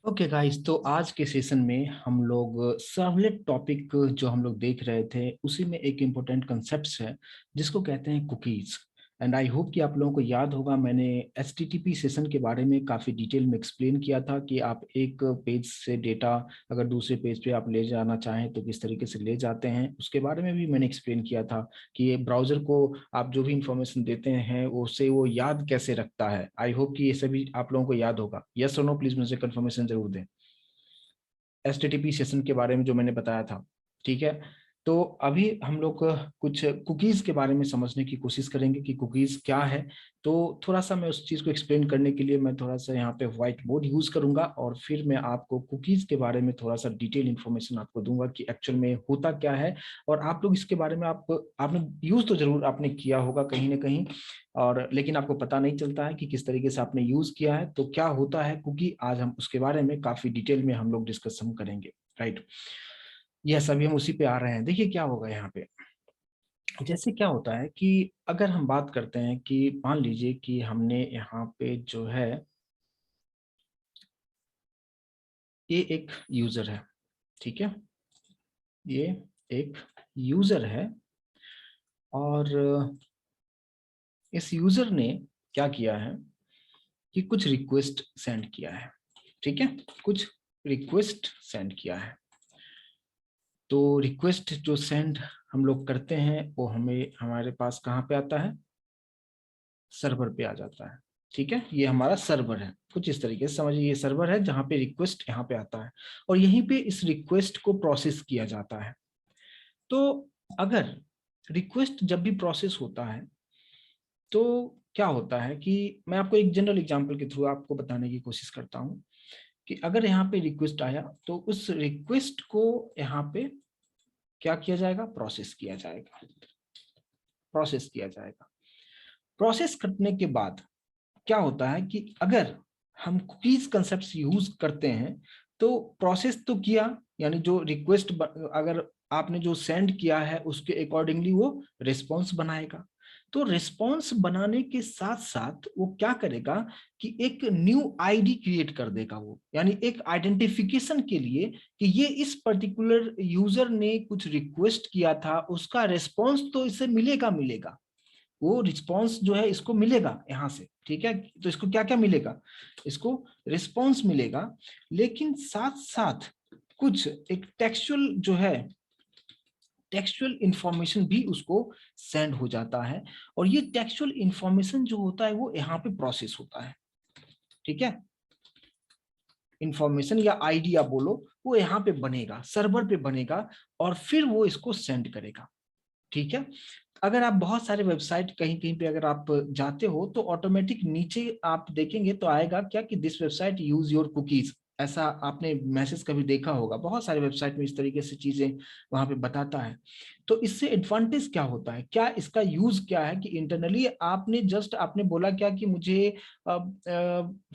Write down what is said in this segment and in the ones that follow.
Okay guys, तो आज के सेशन में हम लोग सर्वलेट टॉपिक जो हम लोग देख रहे थे उसी में एक इम्पोर्टेंट कंसेप्ट है जिसको कहते हैं कुकीज। एंड आई होप कि आप लोगों को याद होगा, मैंने एचटीटीपी सेशन के बारे में काफ़ी डिटेल में एक्सप्लेन किया था कि आप एक पेज से डेटा अगर दूसरे पेज पे आप ले जाना चाहें तो किस तरीके से ले जाते हैं। उसके बारे में भी मैंने एक्सप्लेन किया था कि ये ब्राउजर को आप जो भी इंफॉर्मेशन देते हैं उससे वो याद कैसे रखता है। आई होप कि ये सभी आप लोगों को याद होगा। यस और नो प्लीज मुझे कंफर्मेशन जरूर दें एचटीटीपी सेशन के बारे में जो मैंने बताया था। ठीक है, तो अभी हम लोग कुछ कुकीज के बारे में समझने की कोशिश करेंगे कि कुकीज क्या है। तो थोड़ा सा मैं उस चीज को एक्सप्लेन करने के लिए मैं थोड़ा सा यहाँ पे व्हाइट बोर्ड यूज करूंगा और फिर मैं आपको कुकीज के बारे में थोड़ा सा डिटेल इन्फॉर्मेशन आपको दूंगा कि एक्चुअल में होता क्या है। और आप लोग इसके बारे में आपने यूज तो जरूर आपने किया होगा कहीं ना कहीं, और लेकिन आपको पता नहीं चलता है कि किस तरीके से आपने यूज किया है। तो क्या होता है कुकी, आज हम उसके बारे में काफी डिटेल में हम लोग डिस्कशन करेंगे। राइट, यस, अभी हम उसी पे आ रहे हैं। देखिए क्या होगा यहाँ पे। जैसे क्या होता है कि अगर हम बात करते हैं कि मान लीजिए कि हमने यहाँ पे जो है ये एक यूजर है। ठीक है, ये एक यूजर है और इस यूजर ने क्या किया है कि कुछ रिक्वेस्ट सेंड किया है। ठीक है, कुछ रिक्वेस्ट सेंड किया है। तो रिक्वेस्ट जो सेंड हम लोग करते हैं वो हमें हमारे पास कहाँ पे आता है, सर्वर पे आ जाता है। ठीक है, ये हमारा सर्वर है। कुछ इस तरीके से समझिए, ये सर्वर है जहाँ पे रिक्वेस्ट यहाँ पे आता है और यहीं पे इस रिक्वेस्ट को प्रोसेस किया जाता है। तो अगर रिक्वेस्ट जब भी प्रोसेस होता है तो क्या होता है कि मैं आपको एक जनरल एग्जांपल के थ्रू आपको बताने की कोशिश करता हूँ कि अगर यहाँ पे रिक्वेस्ट आया तो उस रिक्वेस्ट को यहाँ पे क्या किया जाएगा, प्रोसेस किया जाएगा। प्रोसेस किया जाएगा। प्रोसेस करने के बाद क्या होता है कि अगर हम कुकीज कंसेप्ट यूज करते हैं तो प्रोसेस तो किया, यानी जो रिक्वेस्ट अगर आपने जो सेंड किया है उसके अकॉर्डिंगली वो रिस्पॉन्स बनाएगा। तो रिस्पॉन्स बनाने के साथ साथ वो क्या करेगा कि एक न्यू आईडी क्रिएट कर देगा, वो यानी एक आइडेंटिफिकेशन के लिए कि ये इस पर्टिकुलर यूजर ने कुछ रिक्वेस्ट किया था, उसका रिस्पॉन्स तो इसे मिलेगा मिलेगा। वो रिस्पॉन्स जो है इसको मिलेगा यहाँ से। ठीक है, तो इसको क्या क्या मिलेगा, इसको रिस्पॉन्स मिलेगा। लेकिन साथ साथ कुछ एक टेक्सचुअल जो है, टेक्सचुअल इंफॉर्मेशन भी उसको सेंड हो जाता है और ये टेक्सचुअल इंफॉर्मेशन जो होता है वो यहाँ पे प्रोसेस होता है। ठीक है, इंफॉर्मेशन या आईडी आप बोलो, वो यहाँ पे बनेगा, सर्वर पे बनेगा और फिर वो इसको सेंड करेगा। ठीक है, अगर आप बहुत सारे वेबसाइट कहीं कहीं पे अगर आप जाते हो तो ऑटोमेटिक नीचे आप देखेंगे तो आएगा क्या कि this website use your cookies. ऐसा आपने मैसेज कभी देखा होगा, बहुत सारे वेबसाइट में इस तरीके से चीजें वहां पे बताता है। तो इससे एडवांटेज क्या होता है, क्या इसका यूज क्या है कि इंटरनली आपने जस्ट आपने बोला क्या कि मुझे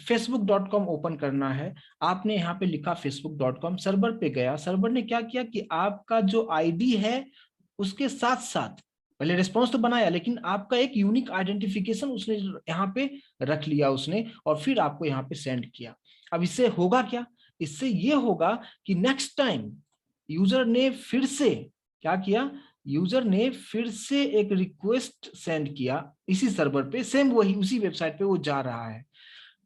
facebook.com ओपन करना है। आपने यहाँ पे लिखा facebook.com, सर्वर पे गया, सर्वर ने क्या किया कि आपका जो आईडी है उसके साथ साथ पहले रिस्पॉन्स तो बनाया लेकिन आपका एक यूनिक आइडेंटिफिकेशन उसने यहाँ पे रख लिया उसने और फिर आपको यहाँ पे सेंड किया। अब इससे होगा क्या, इससे ये होगा कि नेक्स्ट टाइम यूजर ने फिर से क्या किया, यूजर ने फिर से एक रिक्वेस्ट सेंड किया इसी सर्वर पे, सेम वही उसी वेबसाइट पे वो जा रहा है।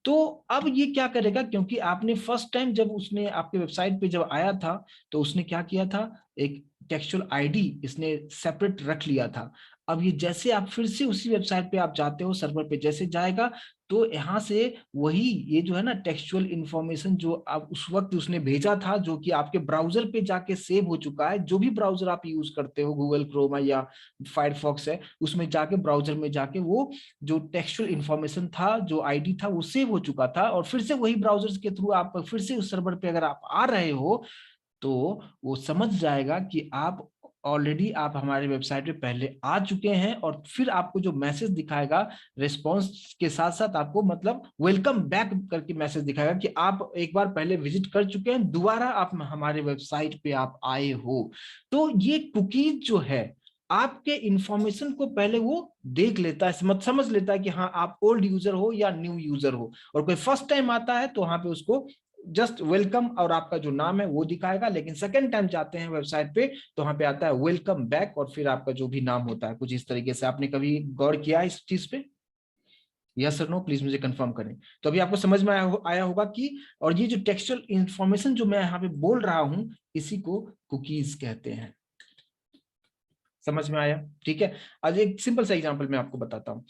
तो अब ये क्या करेगा, क्योंकि आपने फर्स्ट टाइम जब उसने आपके वेबसाइट पे जब आया था तो उसने क्या किया था, एक टेक्सचुअल आईडी इसने सेपरेट रख लिया था। अब ये जैसे आप फिर से उसी वेबसाइट पे आप जाते हो, सर्वर पे जैसे जाएगा तो यहाँ से वही ये जो है ना टेक्सचुअल इंफॉर्मेशन जो आप उस वक्त उसने भेजा था, जो कि आपके ब्राउजर पे जाके सेव हो चुका है, जो भी ब्राउजर आप यूज करते हो, गूगल क्रोम या फायरफॉक्स है, उसमें जाके ब्राउजर में जाके वो जो टेक्सचुअल इंफॉर्मेशन था, जो आईडी था वो सेव हो चुका था और फिर से वही ब्राउजर्स के थ्रू आप फिर से उस सर्वर पे अगर आप आ रहे हो तो वो समझ जाएगा कि आप ऑलरेडी आप हमारे वेबसाइट पे पहले आ चुके हैं और फिर आपको जो मैसेज दिखाएगा रिस्पॉन्स के साथ साथ आपको मतलब वेलकम बैक करके मैसेज दिखाएगा कि आप एक बार पहले विजिट कर चुके हैं, दोबारा आप हमारे वेबसाइट पे आप आए हो। तो ये कुकीज जो है आपके इंफॉर्मेशन को पहले वो देख लेता है, मत समझ लेता है कि हाँ आप ओल्ड यूजर हो या न्यू यूजर हो, और कोई फर्स्ट टाइम आता है तो वहां पे उसको जस्ट वेलकम और आपका जो नाम है वो दिखाएगा, लेकिन सेकंड टाइम जाते हैं वेबसाइट पे तो वहां पे आता है वेलकम बैक और फिर आपका जो भी नाम होता है कुछ इस तरीके से। आपने कभी गौर किया इस चीज पे? यस सर नो प्लीज मुझे कंफर्म करें। तो अभी आपको समझ में आया होगा कि, और ये जो टेक्सचुअल इंफॉर्मेशन जो मैं यहाँ पे बोल रहा हूं इसी को कुकीज कहते हैं। समझ में आया? ठीक है। आज एक सिंपल सा एग्जांपल मैं आपको बताता हूँ।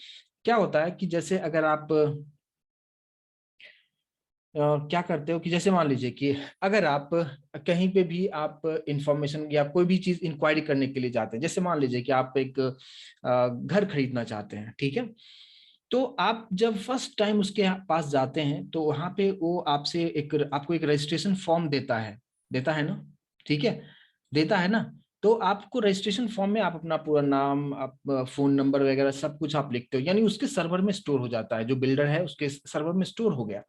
क्या होता है कि जैसे अगर आप क्या करते हो कि जैसे मान लीजिए कि अगर आप कहीं पे भी आप इंफॉर्मेशन या कोई भी चीज इंक्वायरी करने के लिए जाते हैं, जैसे मान लीजिए कि आप एक घर खरीदना चाहते हैं, ठीक है। तो आप जब फर्स्ट टाइम उसके पास जाते हैं तो वहां पे वो आपसे आपको एक रजिस्ट्रेशन फॉर्म देता है ना, ठीक है, देता है ना। तो आपको रजिस्ट्रेशन फॉर्म में आप अपना पूरा नाम, आप फोन नंबर वगैरह सब कुछ आप लिखते हो, यानी उसके सर्वर में स्टोर हो जाता है, जो बिल्डर है उसके सर्वर में स्टोर हो गया।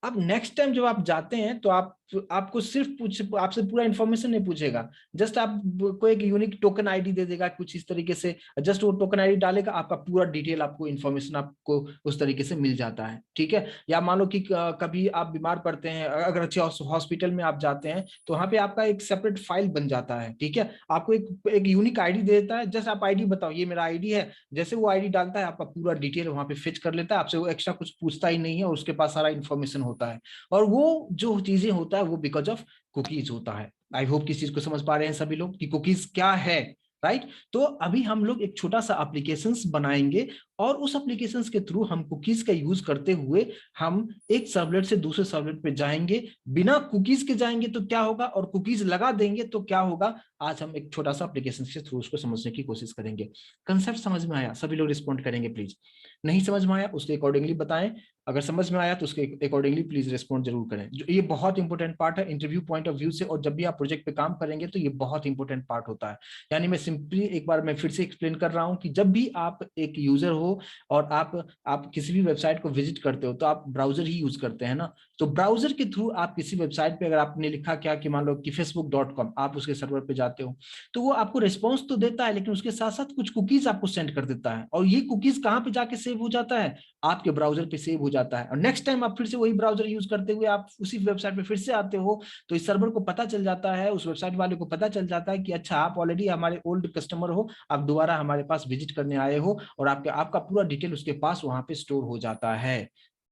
अब नेक्स्ट टाइम जब आप जाते हैं तो आपको सिर्फ आपसे पूरा इंफॉर्मेशन नहीं पूछेगा, जस्ट आप को एक यूनिक टोकन आईडी दे देगा कुछ इस तरीके से, जस्ट वो टोकन आईडी डालेगा, आपका पूरा डिटेल आपको इंफॉर्मेशन आपको उस तरीके से मिल जाता है, ठीक है। या मान लो कि कभी आप बीमार पड़ते हैं, अगर अच्छे हॉस्पिटल में आप जाते हैं तो वहां पे आपका एक सेपरेट फाइल बन जाता है, ठीक है। आपको एक यूनिक आईडी दे देता है, जस्ट आप आईडी बताओ ये मेरा आईडी है, जैसे वो आईडी डालता है आपका पूरा डिटेल वहां पे फिच कर लेता है, आपसे वो एक्स्ट्रा कुछ पूछता ही नहीं है और उसके पास सारा इंफॉर्मेशन होता है। और वो जो चीजें होता है वो बिकॉज ऑफ कुकीज होता है। आई होप किस चीज को समझ पा रहे हैं सभी लोग कि कुकीज क्या है, राइट। तो अभी हम लोग एक छोटा सा एप्लीकेशंस बनाएंगे और उस एप्लीकेशंस के थ्रू हम कुकीज का यूज करते हुए हम एक सर्वलेट से दूसरे सर्वलेट पे जाएंगे। बिना कुकीज के जाएंगे तो क्या होगा, और कुकीज लगा देंगे तो क्या होगा, आज हम एक छोटा सा एप्लीकेशन के थ्रू उसको समझने की कोशिश करेंगे। कंसेप्ट समझ में आया? सभी लोग रिस्पॉन्ड करेंगे प्लीज। नहीं समझ में आया उसके अकॉर्डिंगली बताएं, अगर समझ में आया तो उसके अकॉर्डिंगली प्लीज रिस्पॉन्ड जरूर करें। जो ये बहुत इंपॉर्टेंट पार्ट है इंटरव्यू पॉइंट ऑफ व्यू से, और जब भी आप प्रोजेक्ट पे काम करेंगे तो ये बहुत इंपॉर्टेंट पार्ट होता है। यानी मैं सिंपली एक बार मैं फिर से एक्सप्लेन कर रहा हूं कि जब भी आप एक यूजर हो और आप किसी भी वेबसाइट को विजिट करते हो तो आप ब्राउजर ही यूज करते हैं ना। तो ब्राउजर के थ्रू आप किसी वेबसाइट पे, अगर आपने लिखा क्या कि मान लो कि facebook.com, आप उसके सर्वर पे जाते हो तो वो आपको रिस्पॉन्स तो देता है लेकिन उसके साथ साथ कुछ कुकीज आपको सेंड कर देता है, और ये कुकीज कहाँ पे जाके सेव हो जाता है, आपके ब्राउजर पे सेव हो जाता है। और नेक्स्ट टाइम आप फिर से वही ब्राउजर यूज करते हुए आप उसी वेबसाइट पे फिर से आते हो तो इस सर्वर को पता चल जाता है, उस वेबसाइट वाले को पता चल जाता है कि अच्छा आप ऑलरेडी हमारे ओल्ड कस्टमर हो, आप दोबारा हमारे पास विजिट करने आए हो, और आपका पूरा डिटेल उसके पास वहां पे स्टोर हो जाता है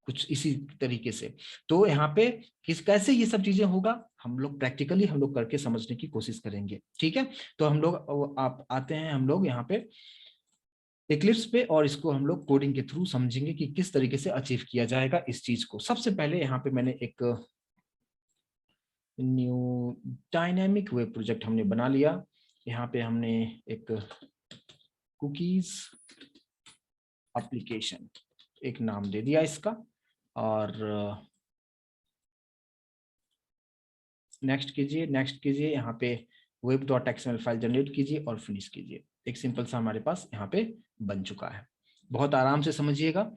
कुछ इसी तरीके से। तो यहाँ पे कैसे ये सब चीजें होगा हम लोग प्रैक्टिकली हम लोग करके समझने की कोशिश करेंगे, ठीक है। तो हम लोग आप आते हैं हम लोग यहाँ पे एक्लिप्स पे, और इसको हम लोग कोडिंग के थ्रू समझेंगे कि किस तरीके से अचीव किया जाएगा इस चीज को। सबसे पहले यहाँ पे मैंने एक न्यू डायनेमिक वेब प्रोजेक्ट हमने बना लिया। यहाँ पे हमने एक कुकीज एप्लीकेशन एक नाम दे दिया इसका, और नेक्स्ट कीजिए यहाँ पे web.xml फाइल जनरेट कीजिए और फिनिश कीजिए। एक सिंपल सा हमारे पास यहाँ पे बन चुका है, बहुत आराम से समझिएगा।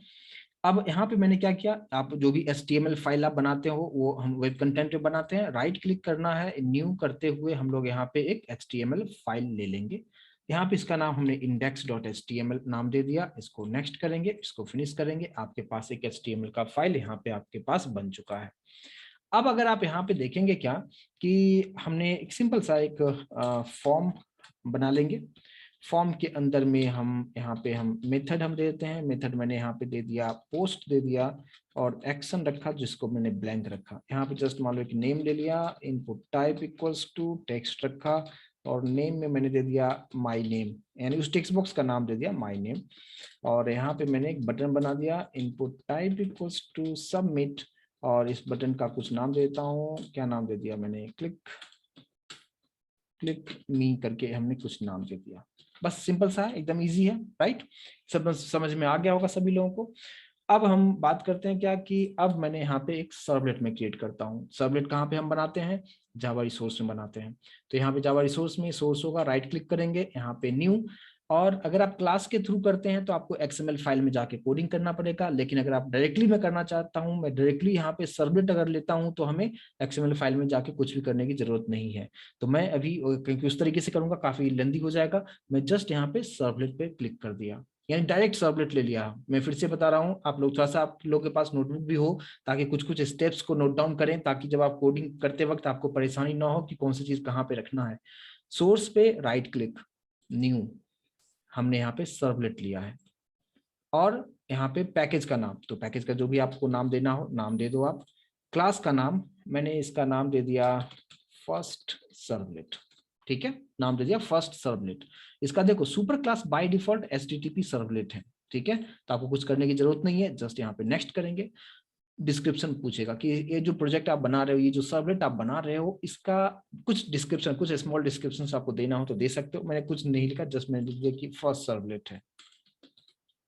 अब यहाँ पे मैंने क्या किया, आप जो भी HTML फाइल आप बनाते हो वो हम वेब कंटेंट पे बनाते हैं, राइट क्लिक करना है, न्यू करते हुए हम लोग यहाँ पे एक HTML फाइल ले लेंगे। यहाँ पे इसका नाम हमने index.html नाम दे दिया, इसको नेक्स्ट करेंगे, इसको फिनिश करेंगे, आपके पास एक HTML का फाइल यहाँ पे आपके पास बन चुका है। अब अगर आप यहाँ पे देखेंगे क्या कि हमने एक सिंपल सा एक फॉर्म बना लेंगे। फॉर्म के अंदर में हम यहाँ पे हम मेथड हम देते हैं, मेथड मैंने यहाँ पे दे दिया पोस्ट दे दिया, और एक्शन रखा जिसको मैंने ब्लैंक रखा। यहाँ पे जस्ट मान लो कि नेम ले लिया, input type equals to text रखा, और नेम में मैंने दे दिया माय नेम, यानी उस टेक्स्ट बॉक्स का नाम दे दिया माय नेम। और यहाँ पे मैंने एक बटन बना दिया, input type equals to submit, और इस बटन का कुछ नाम देता हूँ, क्या नाम दे दिया मैंने, क्लिक मी करके हमने कुछ नाम दे दिया। बस सिंपल सा है, एकदम इजी है, राइट। सब समझ में आ गया होगा सभी लोगों को। अब हम बात करते हैं क्या कि अब मैंने यहाँ पे एक सर्वलेट में क्रिएट करता हूँ। सर्वलेट कहाँ पे हम बनाते हैं, जावा रिसोर्स में बनाते हैं। तो यहाँ पे जावा रिसोर्स में सोर्स होगा, राइट क्लिक करेंगे, यहाँ पे न्यू, और अगर आप क्लास के थ्रू करते हैं तो आपको XML फाइल में जाके कोडिंग करना पड़ेगा, लेकिन अगर आप डायरेक्टली मैं करना चाहता हूं, मैं डायरेक्टली यहाँ पे सर्वलेट अगर लेता हूं तो हमें XML फाइल में जाके कुछ भी करने की जरूरत नहीं है। तो मैं अभी क्योंकि उस तरीके से करूंगा काफी लेंदी हो जाएगा, मैं जस्ट यहाँ पे सर्वलेट पे क्लिक कर दिया। यानी डायरेक्ट सर्वलेट ले लिया। मैं फिर से बता रहा हूँ, आप लोग थोड़ा सा, आप लोग के पास नोटबुक भी हो ताकि कुछ कुछ स्टेप्स को नोट डाउन करें, ताकि जब आप कोडिंग करते वक्त आपको परेशानी ना हो कि कौन सी चीज कहाँ पे रखना है। सोर्स पे राइट क्लिक, न्यू, हमने यहाँ पे सर्वलेट लिया है। और यहाँ पे पैकेज का नाम, तो पैकेज का जो भी आपको नाम देना हो नाम दे दो आप। क्लास का नाम मैंने इसका नाम दे दिया फर्स्ट सर्वलेट, ठीक है, नाम दे दिया फर्स्ट सर्वलेट। इसका देखो super class by default HTTP servlet है, ठीक है, तो आपको कुछ करने की जरूरत नहीं है, जस्ट यहाँ पे नेक्स्ट करेंगे। डिस्क्रिप्शन पूछेगा कि ये जो प्रोजेक्ट आप बना रहे हो, ये जो सर्वलेट आप बना रहे हो, इसका कुछ डिस्क्रिप्शन, कुछ स्मॉल डिस्क्रिप्शन आपको देना हो तो दे सकते हो। मैंने कुछ नहीं लिखा, जस्ट मैंने लिख दिया कि फर्स्ट सर्वलेट है,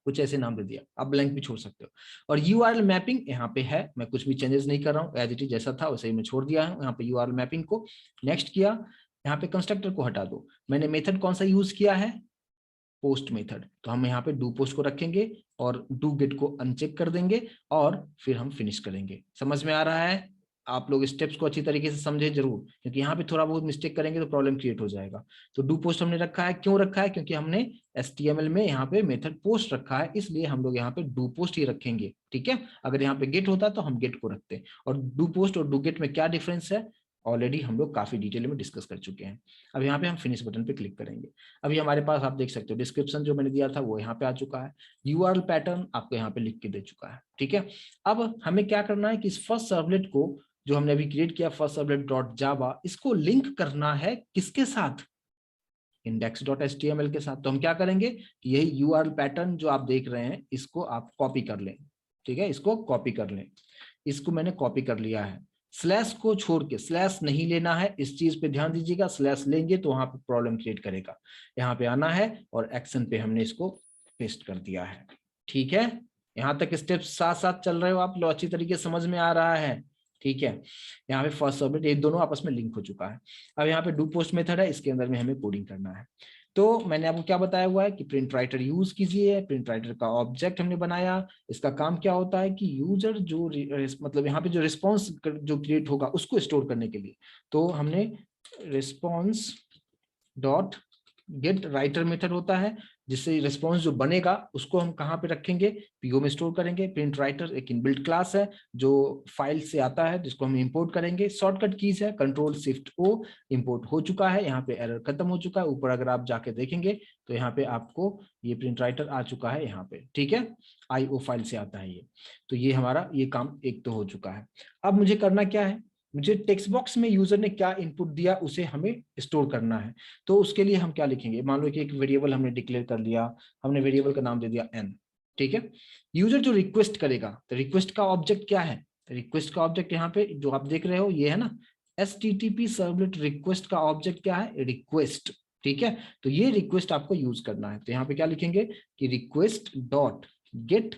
कुछ ऐसे नाम दे दिया, आप ब्लैंक भी छोड़ सकते हो। और यूआरएल मैपिंग यहाँ पे है, मैं कुछ भी चेंजेस नहीं कर रहा हूँ, एज इट इज जैसा था वैसे ही मैं छोड़ दिया है यहाँ पे यूआरएल मैपिंग को। नेक्स्ट किया, यहाँ पे कंस्ट्रक्टर को हटा दो। मैंने मेथड कौन सा यूज किया है, पोस्ट मेथड, तो हम यहाँ पे डू पोस्ट को रखेंगे और डू गेट को अनचेक कर देंगे और फिर हम फिनिश करेंगे। समझ में आ रहा है? आप लोग स्टेप्स को अच्छी तरीके से समझे जरूर, क्योंकि यहाँ पे थोड़ा बहुत मिस्टेक करेंगे तो प्रॉब्लम क्रिएट हो जाएगा। तो डू पोस्ट हमने रखा है, क्यों रखा है, क्योंकि हमने HTML में यहाँ पे मेथड पोस्ट रखा है, इसलिए हम लोग यहाँ पे डू पोस्ट ही रखेंगे, ठीक है। अगर यहाँ पे गेट होता तो हम गेट को रखते। और डू पोस्ट और डू गेट में क्या डिफरेंस है, ऑलरेडी हम लोग काफी डिटेल में डिस्कस कर चुके हैं। अब यहाँ पे हम फिनिश बटन पे क्लिक करेंगे। अभी हमारे पास आप देख सकते हो डिस्क्रिप्शन जो मैंने दिया था वो यहाँ पे आ चुका है, यूआरएल पैटर्न आपको यहाँ पे लिख के दे चुका है, ठीक है। अब हमें क्या करना है कि इस फर्स्ट सर्वलेट को जो हमने अभी क्रिएट किया फर्स्ट सर्वलेट डॉट जावा, इसको लिंक करना है किसके साथ, index.html के साथ। तो हम क्या करेंगे कि यही यूआरएल पैटर्न जो आप देख रहे हैं इसको आप कॉपी कर लें, ठीक है, इसको कॉपी कर लें। इसको मैंने कॉपी कर लिया है। स्लैश को छोड़ के, स्लैश नहीं लेना है, इस चीज पे ध्यान दीजिएगा, स्लैश लेंगे तो वहां पे प्रॉब्लम क्रिएट करेगा। यहाँ पे आना है और एक्शन पे हमने इसको पेस्ट कर दिया है, ठीक है। यहाँ तक स्टेप साथ साथ चल रहे हो आप लोग, अच्छी तरीके से समझ में आ रहा है, ठीक है। यहाँ पे फर्स्ट सर्वलेट ये दोनों आपस में लिंक हो चुका है। अब यहाँ पे डू पोस्ट मेथड है, इसके अंदर में हमें कोडिंग करना है। तो मैंने आपको क्या बताया हुआ है कि प्रिंट राइटर यूज कीजिए। प्रिंट राइटर का ऑब्जेक्ट हमने बनाया, इसका काम क्या होता है कि यूजर जो मतलब यहाँ पे जो रिस्पॉन्स जो क्रिएट होगा उसको स्टोर करने के लिए, तो हमने response dot gate writer method होता है, जिससे रिस्पॉन्स जो बनेगा उसको हम कहाँ पे रखेंगे, पीओ में स्टोर करेंगे। प्रिंट राइटर एक इनबिल्ट क्लास है जो फाइल से आता है, जिसको हम इंपोर्ट करेंगे। शॉर्टकट कीज है कंट्रोल शिफ्ट ओ, इंपोर्ट हो चुका है, यहाँ पे एरर खत्म हो चुका है। ऊपर अगर आप जाके देखेंगे तो यहाँ पे आपको ये प्रिंट राइटर आ चुका है यहाँ पे, ठीक है, IO फाइल से आता है ये। तो ये हमारा ये काम एक तो हो चुका है। अब मुझे करना क्या है, मुझे टेक्स्ट बॉक्स में यूजर ने क्या इनपुट दिया उसे हमें स्टोर करना है। तो उसके लिए हम क्या लिखेंगे, मान लो कि एक वेरिएबल हमने डिक्लेयर कर लिया, हमने वेरिएबल का नाम दे दिया n, ठीक है। यूजर जो रिक्वेस्ट करेगा, तो रिक्वेस्ट का ऑब्जेक्ट क्या है, रिक्वेस्ट का ऑब्जेक्ट यहाँ पे जो आप देख रहे हो ये है ना, HTTP सर्वलेट रिक्वेस्ट का ऑब्जेक्ट क्या है, रिक्वेस्ट, ठीक है। तो ये रिक्वेस्ट आपको यूज करना है, तो यहाँ पे क्या लिखेंगे कि request dot gate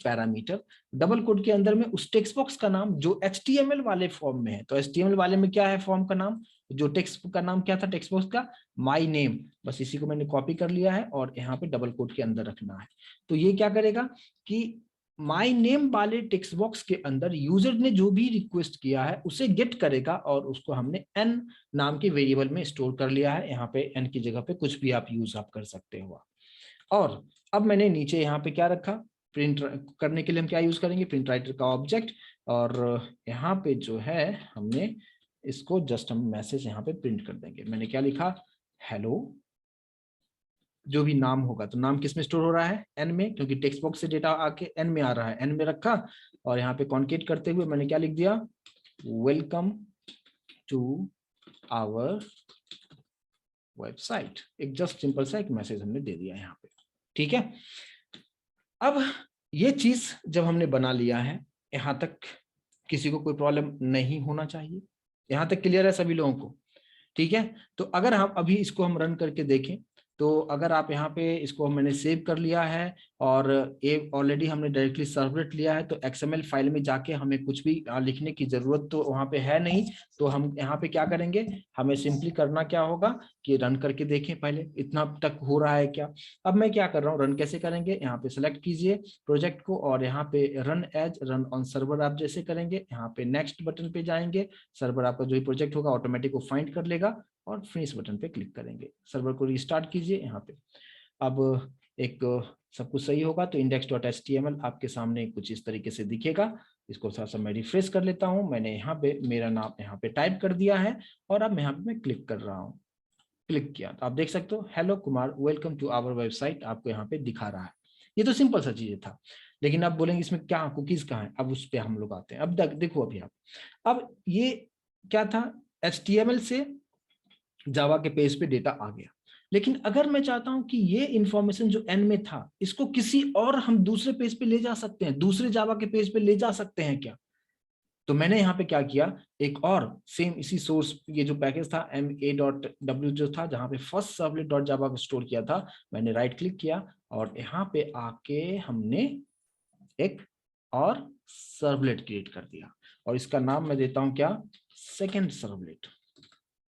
parameter, double quote के अंदर में उस टेक्स्ट बॉक्स का नाम जो HTML वाले फॉर्म में है। तो HTML वाले में क्या है फॉर्म का नाम, जो टेक्स्ट का नाम क्या था टेक्स्ट बॉक्स का, माय नेम। बस इसी को मैंने कॉपी कर लिया है और यहाँ पे डबल कोड के अंदर रखना है। तो ये क्या करेगा कि माय नेम वाले टेक्स्ट बॉक्स के अंदर यूजर ने जो भी रिक्वेस्ट किया है उसे गेट करेगा, और उसको हमने n नाम के वेरिएबल में स्टोर कर लिया है। यहाँ पे n की जगह पे कुछ भी आप यूज आप कर सकते हो। और अब मैंने नीचे यहाँ पे क्या रखा, प्रिंट करने के लिए हम क्या यूज करेंगे, प्रिंट राइटर का ऑब्जेक्ट। और यहाँ पे जो है हमने इसको जस्ट हम मैसेज यहाँ पे प्रिंट कर देंगे। मैंने क्या लिखा, हेलो, जो भी नाम होगा, तो नाम किस में स्टोर हो रहा है, n में, क्योंकि टेक्स्ट बॉक्स से डेटा आके n में आ रहा है, n में रखा। और यहाँ पे कॉन्केट करते हुए मैंने क्या लिख दिया, वेलकम टू आवर वेबसाइट। एक जस्ट सिंपल सा एक मैसेज हमने दे दिया यहाँ पे, ठीक है। अब ये चीज जब हमने बना लिया है, यहाँ तक किसी को कोई प्रॉब्लम नहीं होना चाहिए, यहाँ तक क्लियर है सभी लोगों को, ठीक है। तो अगर हम अभी इसको हम रन करके देखें, तो अगर आप यहाँ पे इसको मैंने सेव कर लिया है और ये ऑलरेडी हमने डायरेक्टली सर्वलेट लिया है, तो XML फाइल में जाके हमें कुछ भी लिखने की जरूरत तो वहाँ पे है नहीं। तो हम यहाँ पे क्या करेंगे, हमें सिंपली करना क्या होगा कि रन करके देखें पहले इतना तक हो रहा है क्या। अब मैं क्या कर रहा हूँ, रन कैसे करेंगे, यहाँ पे सेलेक्ट कीजिए प्रोजेक्ट को और यहाँ पे run as run on server आप जैसे करेंगे, यहाँ पे नेक्स्ट बटन पे जाएंगे, सर्वर आपका जो भी प्रोजेक्ट होगा ऑटोमेटिक वो फाइंड कर लेगा। और फिनिश बटन पे क्लिक करेंगे। सर्वर को रिस्टार्ट कीजिए यहाँ पे। अब एक सब कुछ सही होगा तो index.html आपके सामने कुछ इस तरीके से दिखेगा। इसको थोड़ा सा मैं रिफ्रेश कर लेता हूँ। मैंने यहाँ पे मेरा नाम यहाँ पे टाइप कर दिया है और अब यहाँ पे मैं क्लिक कर रहा हूँ। क्लिक किया तो आप देख सकते हो hello Kumar welcome to our website आपको यहाँ पे दिखा रहा है। ये तो सिंपल सा चीज था, लेकिन अब बोलेंगे इसमें क्या कुकीज कहाँ है, अब उस पर हम लोग आते हैं। अब देखो अभी आप, अब ये क्या था, HTML से जावा के पेज पे डेटा आ गया। लेकिन अगर मैं चाहता हूं कि ये इंफॉर्मेशन जो एन में था इसको किसी और हम दूसरे पेज पे ले जा सकते हैं, दूसरे जावा के पेज पे ले जा सकते हैं क्या, तो मैंने यहाँ पे क्या किया, एक और सेम इसी सोर्स, ये जो पैकेज था ma.w जो था जहां पे फर्स्ट सर्वलेट डॉट जावा को स्टोर किया था, मैंने राइट क्लिक किया और यहाँ पे आके हमने एक और सर्वलेट क्रिएट कर दिया और इसका नाम मैं देता हूं क्या, सेकेंड सर्वलेट।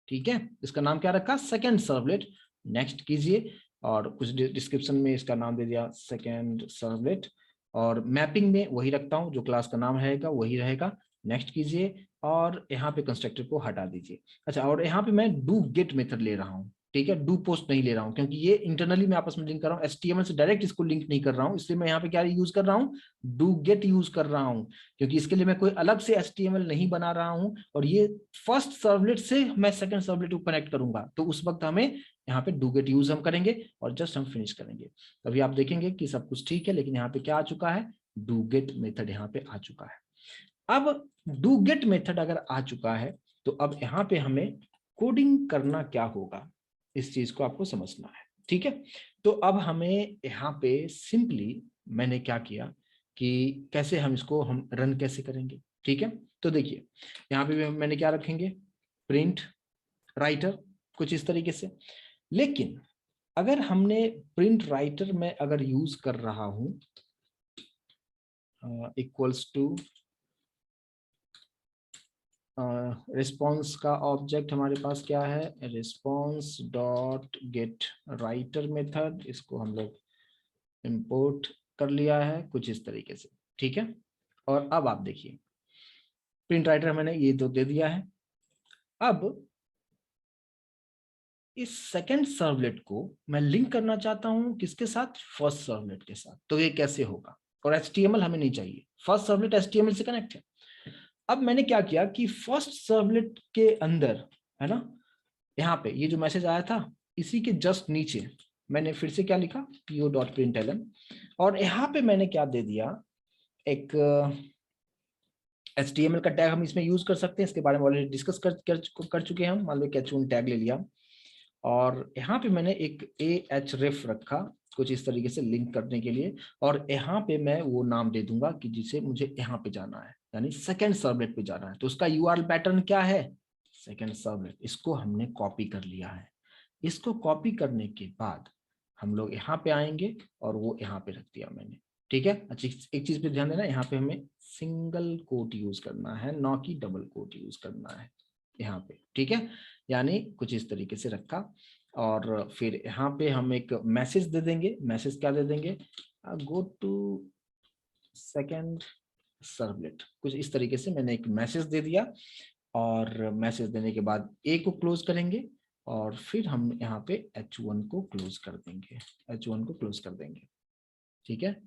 ठीक है, इसका नाम क्या रखा, सेकेंड सर्वलेट। नेक्स्ट कीजिए और कुछ डिस्क्रिप्शन में इसका नाम दे दिया सेकेंड सर्वलेट और मैपिंग में वही रखता हूं जो क्लास का नाम रहेगा वही रहेगा। नेक्स्ट कीजिए और यहाँ पे कंस्ट्रक्टर को हटा दीजिए। अच्छा, और यहाँ पे मैं डू गेट मेथड ले रहा हूँ, ठीक है, डू पोस्ट नहीं ले रहा हूँ क्योंकि ये इंटरनली मैं आपस में लिंक कर रहा हूँ, HTML से डायरेक्ट इसको लिंक नहीं कर रहा हूँ, इसलिए मैं यहाँ पे क्या यूज कर रहा हूँ, डू गेट यूज कर रहा हूँ, क्योंकि इसके लिए मैं कोई अलग से HTML नहीं बना रहा हूँ और ये फर्स्ट सर्वलेट से मैं सेकंड सर्वलेट को कनेक्ट करूंगा, तो उस वक्त हमें यहाँ पे डू गेट यूज हम करेंगे और जस्ट हम फिनिश करेंगे। तभी आप देखेंगे कि सब कुछ ठीक है, लेकिन यहाँ पे क्या आ चुका है, डू गेट मेथड यहाँ पे आ चुका है। अब डू गेट मेथड अगर आ चुका है तो अब यहाँ पे हमें कोडिंग करना क्या होगा, इस चीज को आपको समझना है। ठीक है, तो अब हमें यहाँ पे सिंपली मैंने क्या किया कि कैसे हम इसको हम रन कैसे करेंगे। ठीक है, तो देखिए यहाँ पे मैंने क्या रखेंगे, प्रिंट राइटर, कुछ इस तरीके से। लेकिन अगर हमने प्रिंट राइटर में अगर यूज कर रहा हूं इक्वल्स टू रिस्पॉन्स का ऑब्जेक्ट हमारे पास क्या है, response dot gate writer method, इसको हम लोग इंपोर्ट कर लिया है कुछ इस तरीके से। ठीक है, और अब आप देखिए प्रिंट राइटर मैंने ये तो दे दिया है। अब इस सेकेंड सर्वलेट को मैं लिंक करना चाहता हूं किसके साथ, फर्स्ट सर्वलेट के साथ, तो ये कैसे होगा, और HTML हमें नहीं चाहिए, फर्स्ट सर्वलेट HTML से कनेक्ट है। अब मैंने क्या किया कि फर्स्ट सर्वलेट के अंदर है ना, यहाँ पे ये जो मैसेज आया था इसी के जस्ट नीचे मैंने फिर से क्या लिखा, po.println, और यहाँ पे मैंने क्या दे दिया, एक HTML का टैग हम इसमें यूज कर सकते हैं, इसके बारे में ऑलरेडी डिस्कस कर चुके हैं हम। मान लो कैचून टैग ले लिया और यहाँ पे मैंने एक ahref रखा कुछ इस तरीके से लिंक करने के लिए, और यहाँ पे मैं वो नाम दे दूंगा कि जिसे मुझे यहाँ पे जाना है, यानी सेकेंड सर्वलेट पे जाना है। तो उसका URL पैटर्न क्या है, सेकेंड सर्वलेट। इसको हमने कॉपी कर लिया है। इसको कॉपी करने के बाद हम लोग यहाँ पे आएंगे और वो यहाँ पे रख दिया मैंने। ठीक है, अच्छा एक चीज पे ध्यान देना, यहाँ पे हमें सिंगल कोट यूज करना है, ना कि डबल कोट यूज करना है यहाँ पे। ठीक है, यानी कुछ इस तरीके से रखा और फिर यहाँ पे हम एक मैसेज दे देंगे। मैसेज क्या दे देंगे, गो टू सेकेंड सर्वलेट, कुछ इस तरीके से मैंने एक मैसेज दे दिया। और मैसेज देने के बाद ए को क्लोज करेंगे और फिर हम यहाँ पे H1 को क्लोज कर देंगे, H1 को क्लोज कर देंगे। ठीक है,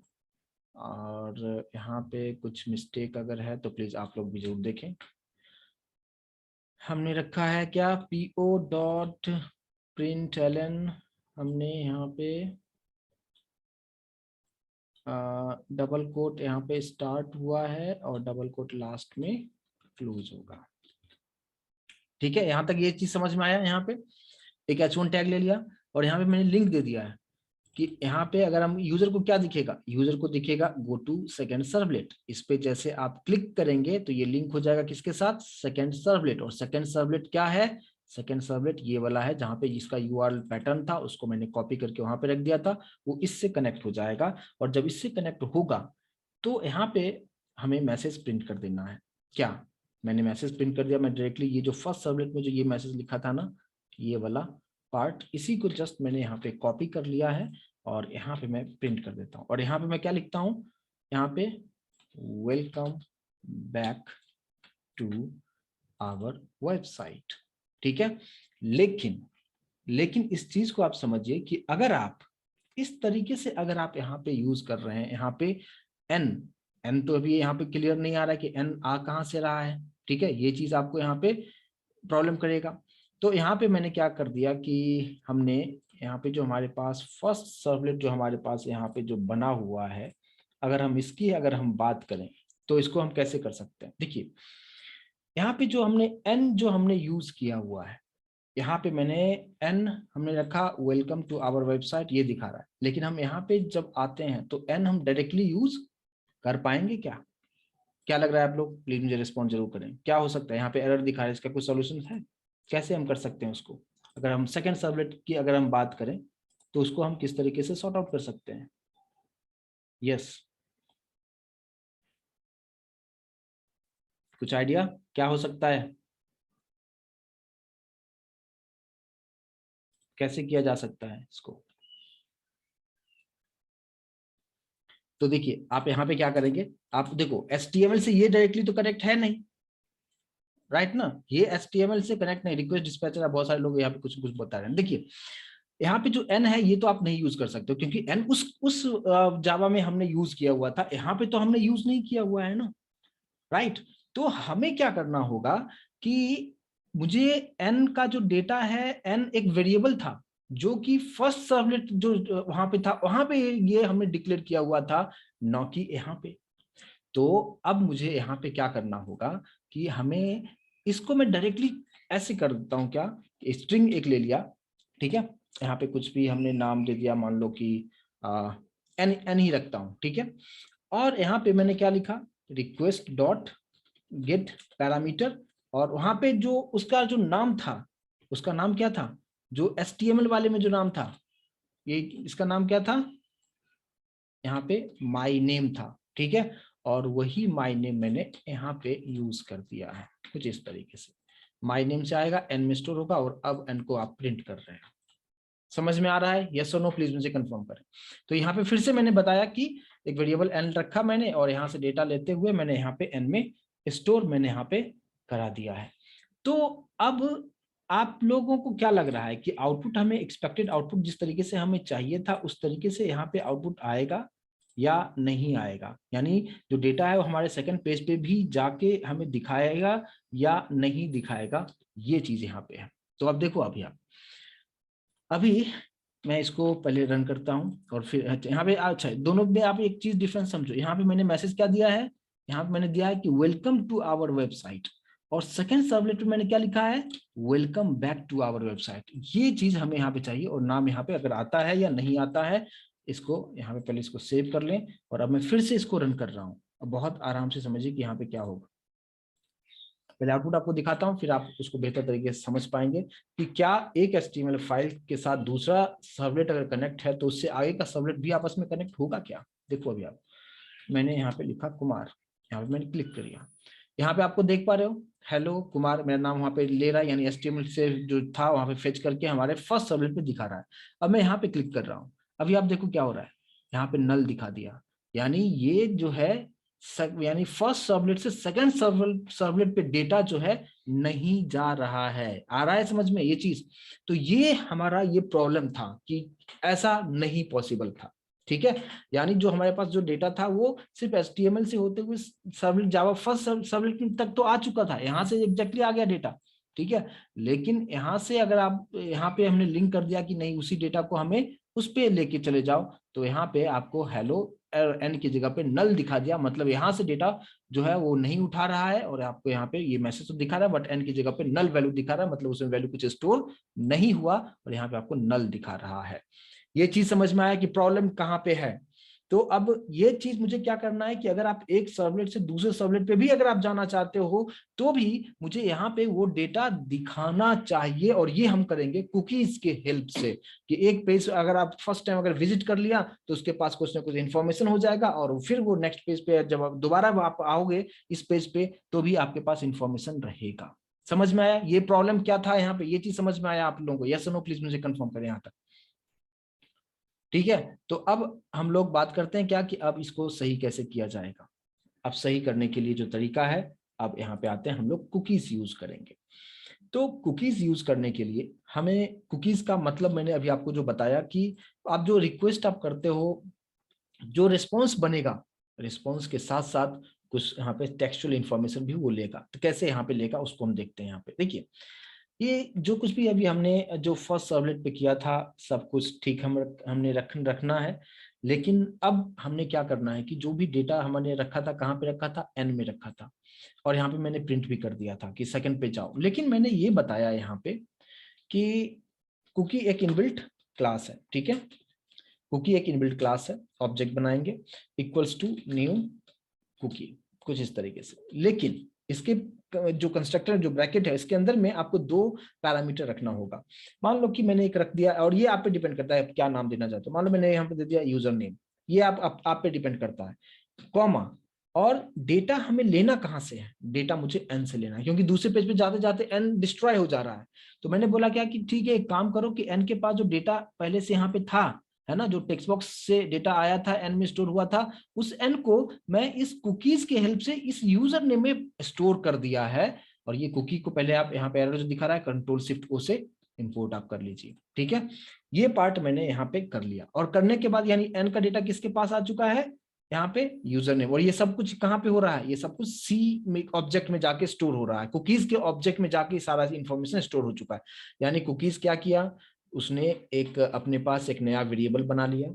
और यहाँ पे कुछ मिस्टेक अगर है तो प्लीज आप लोग भी जरूर देखें। हमने रखा है क्या, po.println, हमने यहाँ पे डबल कोट यहाँ पे स्टार्ट हुआ है और डबल कोट लास्ट में क्लोज होगा। ठीक है, यहाँ तक ये चीज समझ में आया। यहाँ पे एक H1 टैग ले लिया और यहाँ पे मैंने लिंक दे दिया है कि यहाँ पे अगर हम यूजर को क्या दिखेगा, यूजर को दिखेगा गो टू सेकेंड सर्वलेट। इस पे जैसे आप क्लिक करेंगे तो ये लिंक हो जाएगा किसके साथ, सेकेंड सर्वलेट। और सेकेंड सर्वलेट क्या है, सेकेंड सर्वलेट ये वाला है जहाँ पे जिसका URL पैटर्न था उसको मैंने कॉपी करके वहां पे रख दिया था, वो इससे कनेक्ट हो जाएगा। और जब इससे कनेक्ट होगा तो यहाँ पे हमें मैसेज प्रिंट कर देना है। क्या, मैंने मैसेज प्रिंट कर दिया, मैं डायरेक्टली ये जो फर्स्ट सर्वलेट में जो ये मैसेज लिखा था ना, ये वाला पार्ट, इसी को जस्ट मैंने यहाँ पे कॉपी कर लिया है और यहाँ पे मैं प्रिंट कर देता हूँ। और यहाँ पे मैं क्या लिखता हूँ, यहाँ पे welcome back to our website. ठीक है, लेकिन इस चीज को आप समझिए कि अगर आप इस तरीके से अगर आप यहाँ पे यूज कर रहे हैं, यहाँ पे एन तो अभी यहाँ पे क्लियर नहीं आ रहा है कि एन आ कहाँ से रहा है, ठीक है, ये चीज आपको यहाँ पे प्रॉब्लम करेगा। तो यहाँ पे मैंने क्या कर दिया कि हमने यहाँ पे जो हमारे पास फर्स्ट सर्वलेट जो हमारे पास यहाँ पे जो बना हुआ है, अगर हम बात करें तो इसको हम कैसे कर सकते हैं। देखिए यहाँ पे जो हमने यूज किया हुआ है, यहाँ पे मैंने एन हमने रखा वेलकम टू आवर वेबसाइट, ये दिखा रहा है, लेकिन हम यहाँ पे जब आते हैं तो एन हम डायरेक्टली यूज कर पाएंगे क्या? क्या लग रहा है आप लोग? प्लीज मुझे रिस्पॉन्ड जरूर करें। क्या हो सकता है? यहाँ पे एरर दिखा रहा है, इसका कुछ सोल्यूशन है? कैसे हम कर सकते हैं उसको? अगर हम सेकंड सर्वलेट की अगर हम बात करें तो उसको हम किस तरीके से सॉर्ट आउट कर सकते हैं? यस, कुछ आइडिया क्या हो सकता है, कैसे किया जा सकता है इसको? तो देखिए आप यहाँ पे क्या करेंगे, आप देखो HTML से ये डायरेक्टली तो कनेक्ट है नहीं, राइट ना, ये HTML से कनेक्ट नहीं, रिक्वेस्ट डिस्पैचर, बहुत सारे लोग यहाँ पे कुछ कुछ बता रहे हैं। देखिए यहाँ पे जो एन है ये तो आप नहीं यूज कर सकते हो, क्योंकि एन उस जावा में हमने यूज किया हुआ था, यहाँ पे तो हमने यूज नहीं किया हुआ है ना, राइट। तो हमें क्या करना होगा कि मुझे एन का जो डेटा है, एन एक वेरिएबल था जो कि फर्स्ट सर्वलेट जो वहां पे था, वहां पे ये हमने डिक्लेयर किया हुआ था, न कि यहाँ पे। तो अब मुझे यहाँ पे क्या करना होगा कि हमें इसको मैं डायरेक्टली ऐसे कर देता हूँ, क्या स्ट्रिंग एक ले लिया, ठीक है, यहाँ पे कुछ भी हमने नाम दे दिया, मान लो कि एन एन ही रखता हूँ, ठीक है। और यहाँ पे मैंने क्या लिखा, रिक्वेस्ट डॉट गेट पैरामीटर, और वहां पे जो उसका जो नाम था, उसका नाम क्या था, जो HTML वाले में जो नाम था, ये इसका नाम क्या था, यहाँ पे माई नेम था, ठीक है। और वही माई नेम मैंने यहाँ पे यूज कर दिया है कुछ इस तरीके से, माई नेम से आएगा, एन में स्टोर होगा, और अब एन को आप प्रिंट कर रहे हैं। समझ में आ रहा है? यस और नो प्लीज मुझे कंफर्म करें। तो यहाँ पे फिर से मैंने बताया कि एक वेरिएबल एन रखा मैंने, और यहाँ से डेटा लेते हुए मैंने यहाँ पे एन में स्टोर मैंने यहाँ पे करा दिया है। तो अब आप लोगों को क्या लग रहा है कि आउटपुट, हमें एक्सपेक्टेड आउटपुट जिस तरीके से हमें चाहिए था उस तरीके से यहाँ पे आउटपुट आएगा या नहीं आएगा? यानी जो डेटा है वो हमारे सेकंड पेज पे भी जाके हमें दिखाएगा या नहीं दिखाएगा, ये चीज यहाँ पे है। तो अब देखो, अभी मैं इसको पहले रन करता हूँ और फिर यहाँ पे, अच्छा दोनों में आप एक चीज डिफरेंस समझो, यहाँ पे मैंने मैसेज क्या दिया है, यहाँ पे मैंने दिया है कि वेलकम टू आवर वेबसाइट, और सेकंड सर्वलेट में मैंने क्या लिखा है, welcome back to our website. ये चीज हमें यहाँ पे चाहिए, और नाम यहाँ पे अगर आता है या नहीं आता है, इसको यहाँ पे पहले इसको सेव कर लें, और अब मैं फिर से इसको रन कर रहा हूँ। अब बहुत आराम से समझिए कि यहाँ पे क्या होगा। पहले आउटपुट आपको दिखाता हूं, फिर आप उसको बेहतर तरीके से समझ पाएंगे कि क्या एक HTML फाइल के साथ दूसरा सर्वलेट अगर कनेक्ट है तो उससे आगे का सर्वलेट भी आपस में कनेक्ट होगा क्या। देखो अभी आप, मैंने यहाँ पे लिखा कुमार, यहाँ पे मैंने क्लिक किया, यहाँ पे आपको देख पा रहे हो हेलो कुमार मेरा नाम वहां पे ले रहा है, यानी HTML से जो था वहां पे फेच करके हमारे फर्स्ट सर्वलेट पे दिखा रहा है। अब मैं यहाँ पे क्लिक कर रहा हूँ, अभी आप देखो क्या हो रहा है, यहाँ पे नल दिखा दिया, यानी ये जो है यानी फर्स्ट सर्वलेट से सेकंड सर्वलेट पे डेटा जो है नहीं जा रहा है। आ रहा है समझ में ये चीज? तो ये हमारा ये प्रॉब्लम था कि ऐसा नहीं पॉसिबल था, ठीक है। यानी जो हमारे पास जो डेटा था वो सिर्फ HTML से होते हुए सर्वलेट जावा फर्स्ट सर्वलेट तक तो आ चुका था, यहाँ से एग्जैक्टली आ गया डेटा, ठीक है। लेकिन यहाँ से अगर आप, यहाँ पे हमने लिंक कर दिया कि नहीं उसी डेटा को हमें उस पे लेके चले जाओ, तो यहाँ पे आपको हेलो एन की जगह पे नल दिखा दिया, मतलब यहाँ से डेटा जो है वो नहीं उठा रहा है, और आपको यहाँ पे ये मैसेज तो दिखा रहा है बट एन की जगह पे नल वैल्यू दिखा रहा है, मतलब उसमें वैल्यू कुछ स्टोर नहीं हुआ, और यहाँ पे आपको नल दिखा रहा है। ये चीज समझ में आया कि प्रॉब्लम कहाँ पे है। तो अब ये चीज मुझे क्या करना है कि अगर आप एक सर्वलेट से दूसरे सर्वलेट पे भी अगर आप जाना चाहते हो तो भी मुझे यहाँ पे वो डेटा दिखाना चाहिए, और ये हम करेंगे कुकीज के हेल्प से, कि एक पेज अगर आप फर्स्ट टाइम अगर विजिट कर लिया तो उसके पास कुछ ना कुछ इन्फॉर्मेशन हो जाएगा, और फिर वो नेक्स्ट पेज पे जब आप दोबारा आप आओगे इस पेज पे तो भी आपके पास इंफॉर्मेशन रहेगा। समझ में आया ये प्रॉब्लम क्या था यहाँ पे? ये चीज समझ में आया आप लोगों को? यस नो प्लीज मुझे कंफर्म करें यहाँ तक, ठीक है। तो अब हम लोग बात करते हैं क्या कि अब इसको सही कैसे किया जाएगा। अब सही करने के लिए जो तरीका है, अब यहाँ पे आते हैं हम लोग कुकीज यूज करेंगे। तो कुकीज यूज करने के लिए हमें कुकीज का मतलब मैंने अभी आपको जो बताया कि आप जो रिक्वेस्ट आप करते हो, जो रिस्पॉन्स बनेगा, रिस्पॉन्स के साथ साथ कुछ यहाँ पे टेक्सचुअल इंफॉर्मेशन भी वो लेगा। तो कैसे यहाँ पे लेगा उसको हम देखते हैं। यहाँ पे देखिए, ये जो कुछ भी अभी हमने जो फर्स्ट सर्वलेट पे किया था सब कुछ ठीक हमने रखना है। लेकिन अब हमने क्या करना है कि जो भी डेटा हमने रखा था, कहाँ पे रखा था, एन में रखा था, और यहाँ पे मैंने प्रिंट भी कर दिया था कि सेकंड पे जाओ। लेकिन मैंने ये बताया यहाँ पे कि कुकी एक इनबिल्ट क्लास है, ठीक है। कुकी एक इनबिल्ट क्लास है, ऑब्जेक्ट बनाएंगे इक्वल्स टू न्यू कुकी, कुछ इस तरीके से। लेकिन इसके जो कंस्ट्रक्टर जो ब्रैकेट है इसके अंदर में आपको 2 पैरामीटर रखना होगा। मान लो कि मैंने एक रख दिया, और ये आप पे डिपेंड करता है आप क्या नाम देना चाहते हो। मान लो मैंने यहाँ पे दे दिया यूजर नेम, ये आप पे डिपेंड करता है, कॉमा, और डेटा हमें लेना कहाँ से है, डेटा मुझे एन से लेना है, क्योंकि दूसरे पेज पे जाते जाते एन डिस्ट्रॉय हो जा रहा है। तो मैंने बोला क्या कि ठीक है, एक काम करो कि एन के पास जो डेटा पहले से यहाँ पे था, है ना, जो टेक्स्ट बॉक्स से डेटा आया था, एन में स्टोर हुआ था, उस एन को मैं इस कुकीज के हेल्प से इस यूजर नेम में स्टोर कर दिया है। और ये कुकी को पहले आप यहाँ पे एरर जो दिखा रहा है कंट्रोल शिफ्ट ओ से इंपोर्ट आप कर लीजिए, ठीक है। ये पार्ट मैंने यहाँ पे कर लिया, और करने के बाद यानी एन का डेटा किसके पास आ चुका है, यहाँ पे यूजर नेम। और ये सब कुछ कहाँ पे हो रहा है, ये सब कुछ सी में ऑब्जेक्ट में जाके स्टोर हो रहा है, कुकीज के ऑब्जेक्ट में जाके सारा इंफॉर्मेशन स्टोर हो चुका है। यानी कुकीज क्या किया, उसने एक अपने पास एक नया वेरिएबल बना लिया,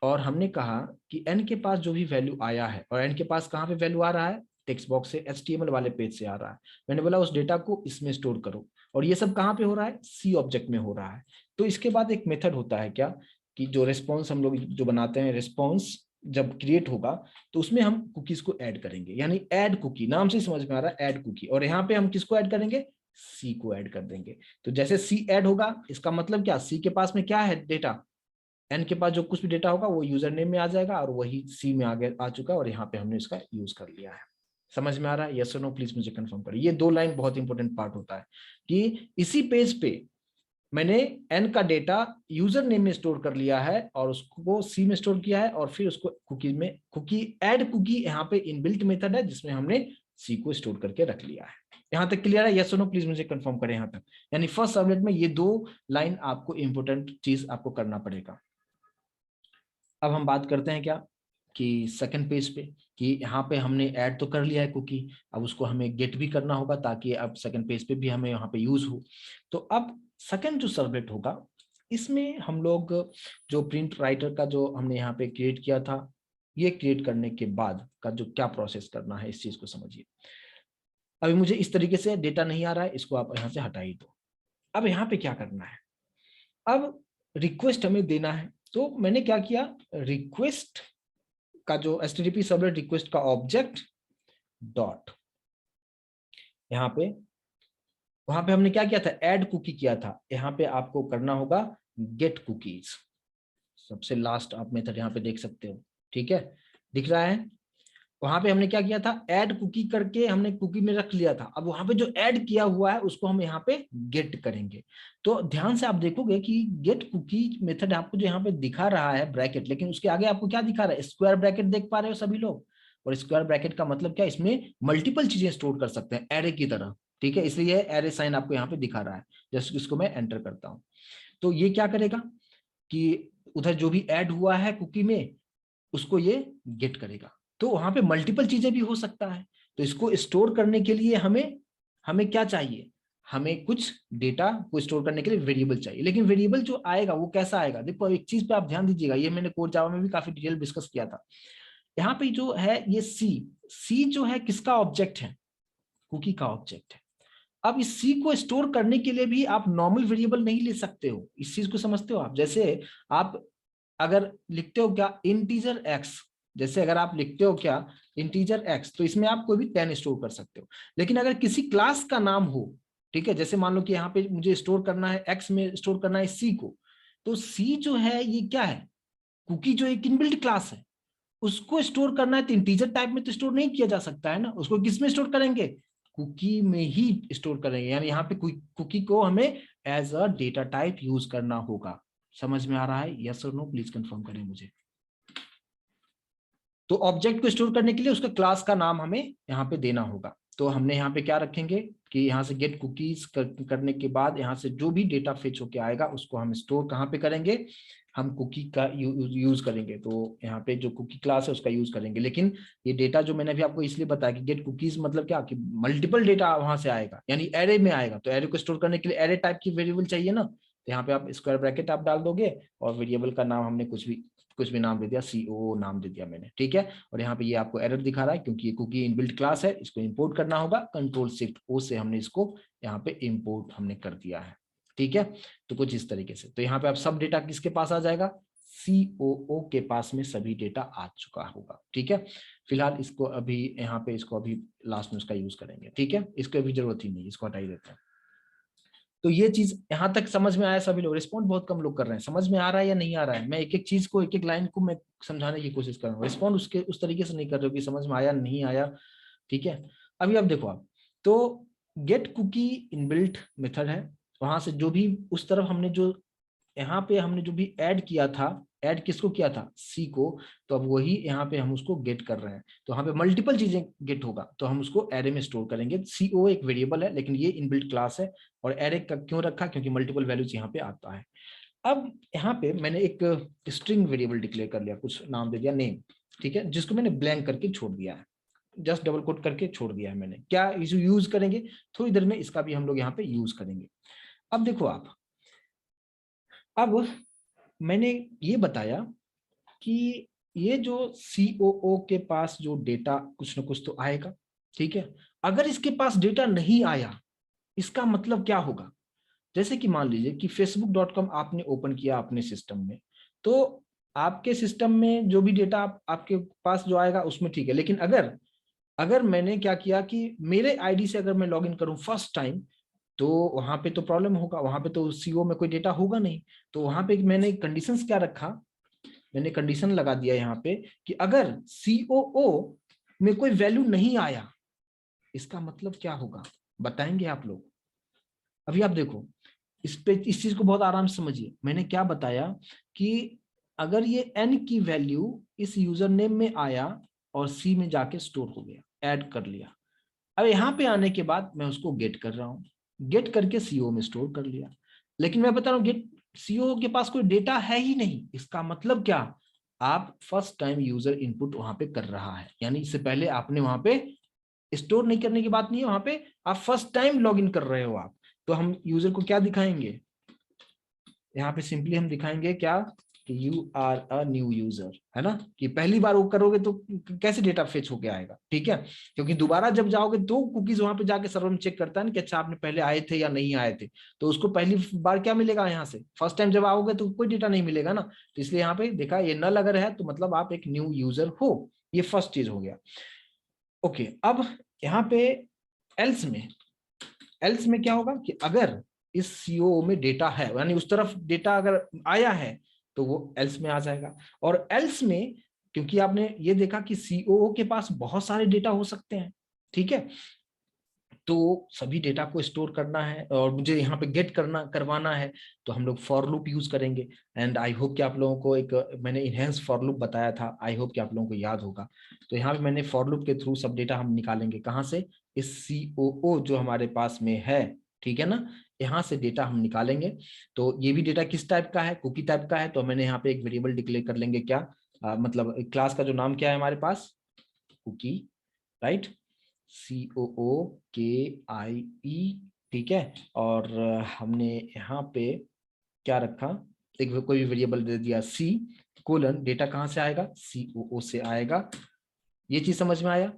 और हमने कहा कि एन के पास जो भी वैल्यू आया है, और एन के पास कहाँ पे वैल्यू आ रहा है, टेक्स्ट बॉक्स से HTML वाले पेज से आ रहा है, मैंने बोला उस डेटा को इसमें स्टोर करो। और ये सब कहाँ पे हो रहा है, सी ऑब्जेक्ट में हो रहा है। तो इसके बाद एक मेथड होता है क्या कि जो रिस्पॉन्स हम लोग जो बनाते हैं, रिस्पॉन्स जब क्रिएट होगा तो उसमें हम कुकीज को ऐड करेंगे, यानी ऐड कुकी, नाम से समझ में आ रहा है ऐड कुकी। और यहाँ पे हम किसको ऐड करेंगे, सी को ऐड कर देंगे। तो जैसे सी ऐड होगा, इसका मतलब क्या, सी के पास में क्या है डेटा, एन के पास जो कुछ भी डेटा होगा वो यूजर नेम में आ जाएगा, और वही सी में आगे आ चुका है, और यहाँ पे हमने इसका यूज कर लिया है। समझ में आ रहा है, यस और नो प्लीज मुझे कंफर्म करिए। ये 2 लाइन बहुत इंपॉर्टेंट पार्ट होता है कि इसी पेज पे मैंने एन का डेटा यूजर नेम में स्टोर कर लिया है, और उसको सी में स्टोर किया है, और फिर उसको कुकी में, कुकी ऐड कुकी यहाँ पे इनबिल्ट मेथड है जिसमें हमने सी को स्टोर करके रख लिया है। यहाँ तक क्लियर है, यस और नो प्लीज मुझे कंफर्म करें यहाँ तक। यानी फर्स्ट सबलेट में ये 2 लाइन आपको इंपॉर्टेंट चीज आपको करना पड़ेगा। अब हम बात करते हैं क्या कि सेकंड पेज पे, कि यहाँ पे हमने ऐड तो कर लिया है कुकी, अब उसको हमें गेट भी करना होगा ताकि अब सेकंड पेज पे भी हमें यहाँ पे यूज हो। तो अब सेकंड जो सर्वलेट होगा, इसमें हम लोग जो प्रिंट राइटर का जो हमने यहाँ पे क्रिएट किया था, ये क्रिएट करने के बाद का जो क्या प्रोसेस करना है इस चीज को समझिए। अभी मुझे इस तरीके से डेटा नहीं आ रहा है, इसको आप यहाँ से हटा ही दो। अब यहाँ पे क्या करना है, अब रिक्वेस्ट हमें देना है। तो मैंने क्या किया, रिक्वेस्ट का जो HTTP सर्वलेट रिक्वेस्ट का ऑब्जेक्ट डॉट, यहाँ पे वहां पे हमने क्या किया था, ऐड कुकी किया था। यहाँ पे आपको करना होगा गेट कुकीज, सबसे लास्ट आप मेथड यहाँ पे देख सकते हो, ठीक है, दिख रहा है। वहां पे हमने क्या किया था, ऐड कुकी करके हमने कुकी में रख लिया था। अब वहां पे जो ऐड किया हुआ है उसको हम यहाँ पे गेट करेंगे। तो ध्यान से आप देखोगे कि गेट कुकी मेथड आपको जो यहाँ पे दिखा रहा है ब्रैकेट, लेकिन उसके आगे आपको क्या दिखा रहा है, स्क्वायर ब्रैकेट देख पा रहे हो सभी लोग। और स्क्वायर ब्रैकेट का मतलब क्या, इसमें मल्टीपल चीजें स्टोर कर सकते हैं एरे की तरह, ठीक है, इसलिए एरे साइन आपको यहाँ पे दिखा रहा है। जैसे इसको मैं एंटर करता हूँ, तो ये क्या करेगा कि उधर जो भी ऐड हुआ है कुकी में उसको ये गेट करेगा। तो वहां पे मल्टीपल चीजें भी हो सकता है। तो इसको स्टोर करने के लिए हमें हमें क्या चाहिए, हमें कुछ डेटा को स्टोर करने के लिए वेरिएबल चाहिए। लेकिन वेरिएबल जो आएगा वो कैसा आएगा, देखो एक चीज पे आप ध्यान दीजिएगा, ये मैंने कोर जावा में भी काफी डिटेल डिस्कस किया था। यहाँ पे जो है ये सी जो है किसका ऑब्जेक्ट है, कुकी का ऑब्जेक्ट है। अब इस सी को स्टोर करने के लिए भी आप नॉर्मल वेरिएबल नहीं ले सकते हो, इस चीज को समझते हो आप। जैसे आप अगर लिखते हो क्या इंटीजर एक्स, जैसे अगर आप लिखते हो क्या इंटीजर एक्स, तो इसमें आप कोई भी 10 स्टोर कर सकते हो। लेकिन अगर किसी क्लास का नाम हो, ठीक है, जैसे मान लो कि यहाँ पे मुझे स्टोर करना है एक्स में स्टोर करना है सी को, तो सी जो है ये क्या है, कुकी जो एक इनबिल्ट क्लास है, उसको स्टोर करना है तो इंटीजर टाइप में तो स्टोर नहीं किया जा सकता है ना, उसको किस में स्टोर करेंगे, कुकी में ही स्टोर करेंगे। यानी यहाँ पे कुकी को हमें as a data type use करना होगा। समझ में आ रहा है, यस और नो प्लीज कंफर्म करें मुझे। तो ऑब्जेक्ट को स्टोर करने के लिए उसका क्लास का नाम हमें यहाँ पे देना होगा। तो हमने यहाँ पे क्या रखेंगे कि यहाँ से गेट कुकीज करने के बाद यहाँ से जो भी डेटा फेच होके आएगा उसको हम स्टोर कहाँ पे करेंगे, हम कुकी का यूज करेंगे। तो यहाँ पे जो कुकी क्लास है उसका यूज करेंगे। लेकिन ये डेटा जो मैंने अभी आपको इसलिए बताया कि गेट कुकीज मतलब क्या, कि मल्टीपल डेटा वहां से आएगा, यानी एरे में आएगा। तो एरे को स्टोर करने के लिए एरे टाइप की वेरिएबल चाहिए ना, तो यहाँ पे आप स्क्वायर ब्रैकेट आप डाल दोगे और वेरिएबल का नाम हमने कुछ भी नाम दे दिया, CO नाम दे दिया मैंने, ठीक है। और यहाँ पे ये आपको एरर दिखा रहा है क्योंकि ये कुकी इनबिल्ट क्लास है, इसको इंपोर्ट करना होगा। Ctrl+Shift+O से हमने इसको यहाँ पे इंपोर्ट हमने कर दिया है, ठीक है। तो कुछ इस तरीके से, तो यहाँ पे आप सब डेटा किसके पास आ जाएगा, COO के पास में सभी डेटा आ चुका होगा, ठीक है। फिलहाल इसको अभी यहाँ पे इसको अभी लास्ट में उसका यूज करेंगे, ठीक है। इसको अभी जरूरत ही नहीं, इसको हटा ही देते हैं। तो ये चीज यहाँ तक समझ में आया सभी लोग? रिस्पॉन्ड बहुत कम लोग कर रहे हैं, समझ में आ रहा है या नहीं आ रहा है? मैं एक एक चीज को, एक एक लाइन को मैं समझाने की कोशिश कर रहा हूँ, रिस्पॉन्ड उसके उस तरीके से नहीं कर रहे हो कि समझ में आया नहीं आया, ठीक है। अभी आप देखो, आप तो गेट कुकी इनबिल्ट मेथड है, वहां से जो भी उस तरफ हमने जो यहाँ पे हमने जो भी ऐड किया था, ऐड किसको किया था, सी को, तो अब वही यहाँ पे हम उसको गेट कर रहे हैं। तो यहाँ पे मल्टीपल चीजें गेट होगा, तो हम उसको एरे में स्टोर करेंगे। CO एक वेरिएबल है लेकिन ये इनबिल्ट क्लास है। और एरे का क्यों रखा, क्योंकि मल्टीपल वैल्यूज यहाँ पे आता है। अब यहाँ पे मैंने एक स्ट्रिंग वेरिएबल डिक्लेयर कर लिया, कुछ नाम दे दिया नेम, ठीक है, जिसको मैंने ब्लैंक करके छोड़ दिया है, जस्ट डबल कोट करके छोड़ दिया है मैंने। क्या इसे यूज करेंगे थोड़ी देर में, इसका भी हम लोग यहाँ पे यूज करेंगे। अब देखो आप, अब मैंने ये बताया कि ये जो COO के पास जो डेटा कुछ ना कुछ तो आएगा, ठीक है। अगर इसके पास डेटा नहीं आया, इसका मतलब क्या होगा? जैसे कि मान लीजिए कि facebook.com आपने ओपन किया अपने सिस्टम में, तो आपके सिस्टम में जो भी डेटा आपके पास जो आएगा उसमें ठीक है। लेकिन अगर अगर मैंने क्या किया कि मेरे आईडी से अगर मैं लॉगिन करूं फर्स्ट टाइम, तो वहां पे तो प्रॉब्लम होगा, वहां पे तो CO में कोई डेटा होगा नहीं। तो वहां पे मैंने कंडीशंस क्या रखा, मैंने कंडीशन लगा दिया यहाँ पे कि अगर COO में कोई वैल्यू नहीं आया, इसका मतलब क्या होगा बताएंगे आप लोग? अभी आप देखो, इस चीज को बहुत आराम से समझिए। मैंने क्या बताया कि अगर ये n की वैल्यू इस यूजर नेम में आया और C में जाके स्टोर हो गया, ऐड कर लिया। अब यहाँ पे आने के बाद मैं उसको गेट कर रहा हूँ, गेट करके CO में स्टोर कर लिया। लेकिन मैं बता रहा हूँ गेट CO के पास कोई डेटा है ही नहीं। इसका मतलब क्या, आप फर्स्ट टाइम यूजर इनपुट वहां पे कर रहा है, यानी इससे पहले आपने वहां पे स्टोर नहीं करने की बात नहीं है, वहां पे आप फर्स्ट टाइम लॉग इन कर रहे हो आप। तो हम यूजर को क्या दिखाएंगे, यहाँ पे सिंपली हम दिखाएंगे क्या, कि you are a new user, है ना, कि पहली बार वो करोगे तो कैसे डेटा फेच होके आएगा, ठीक है। क्योंकि दोबारा जब जाओगे तो कुकीज वहां पे जाके सर्वर में चेक करता है ना कि अच्छा आपने पहले आए थे या नहीं आए थे। तो उसको पहली बार क्या मिलेगा, यहाँ से फर्स्ट टाइम जब आओगे तो कोई डेटा नहीं मिलेगा ना। तो इसलिए यहाँ पे देखा, ये नल अगर है तो मतलब आप एक न्यू यूजर हो, ये फर्स्ट चीज हो गया। ओके, अब यहाँ पे एल्स में क्या होगा कि अगर इस CO में डेटा है, यानी उस तरफ डेटा अगर आया है, तो वो एल्स में आ जाएगा। और एल्स में क्योंकि आपने ये देखा कि COO के पास बहुत सारे डेटा हो सकते हैं, ठीक है, तो सभी डेटा को स्टोर करना है और मुझे यहाँ पे गेट करवाना है, तो हम लोग फॉर लूप यूज करेंगे। एंड आई होप कि आप लोगों को एक मैंने इनहेंस फॉर लूप बताया था, आई होप कि आप लोगों को याद होगा। तो यहाँ पे मैंने फॉर लूप के थ्रू सब डेटा हम निकालेंगे, कहाँ से, इस COO जो हमारे पास में है, ठीक है ना, यहाँ से डेटा हम निकालेंगे। तो ये भी डेटा किस टाइप का है, कुकी टाइप का है। तो मैंने यहाँ पे एक वेरिएबल डिक्लेयर कर लेंगे, क्या मतलब क्लास का जो नाम क्या है हमारे पास, कुकी, राइट, COOKIE, ठीक है। और हमने यहाँ पे क्या रखा, एक कोई भी वेरिएबल दे दिया C:, डेटा कहाँ से आएगा, COO से आएगा। ये चीज समझ में आया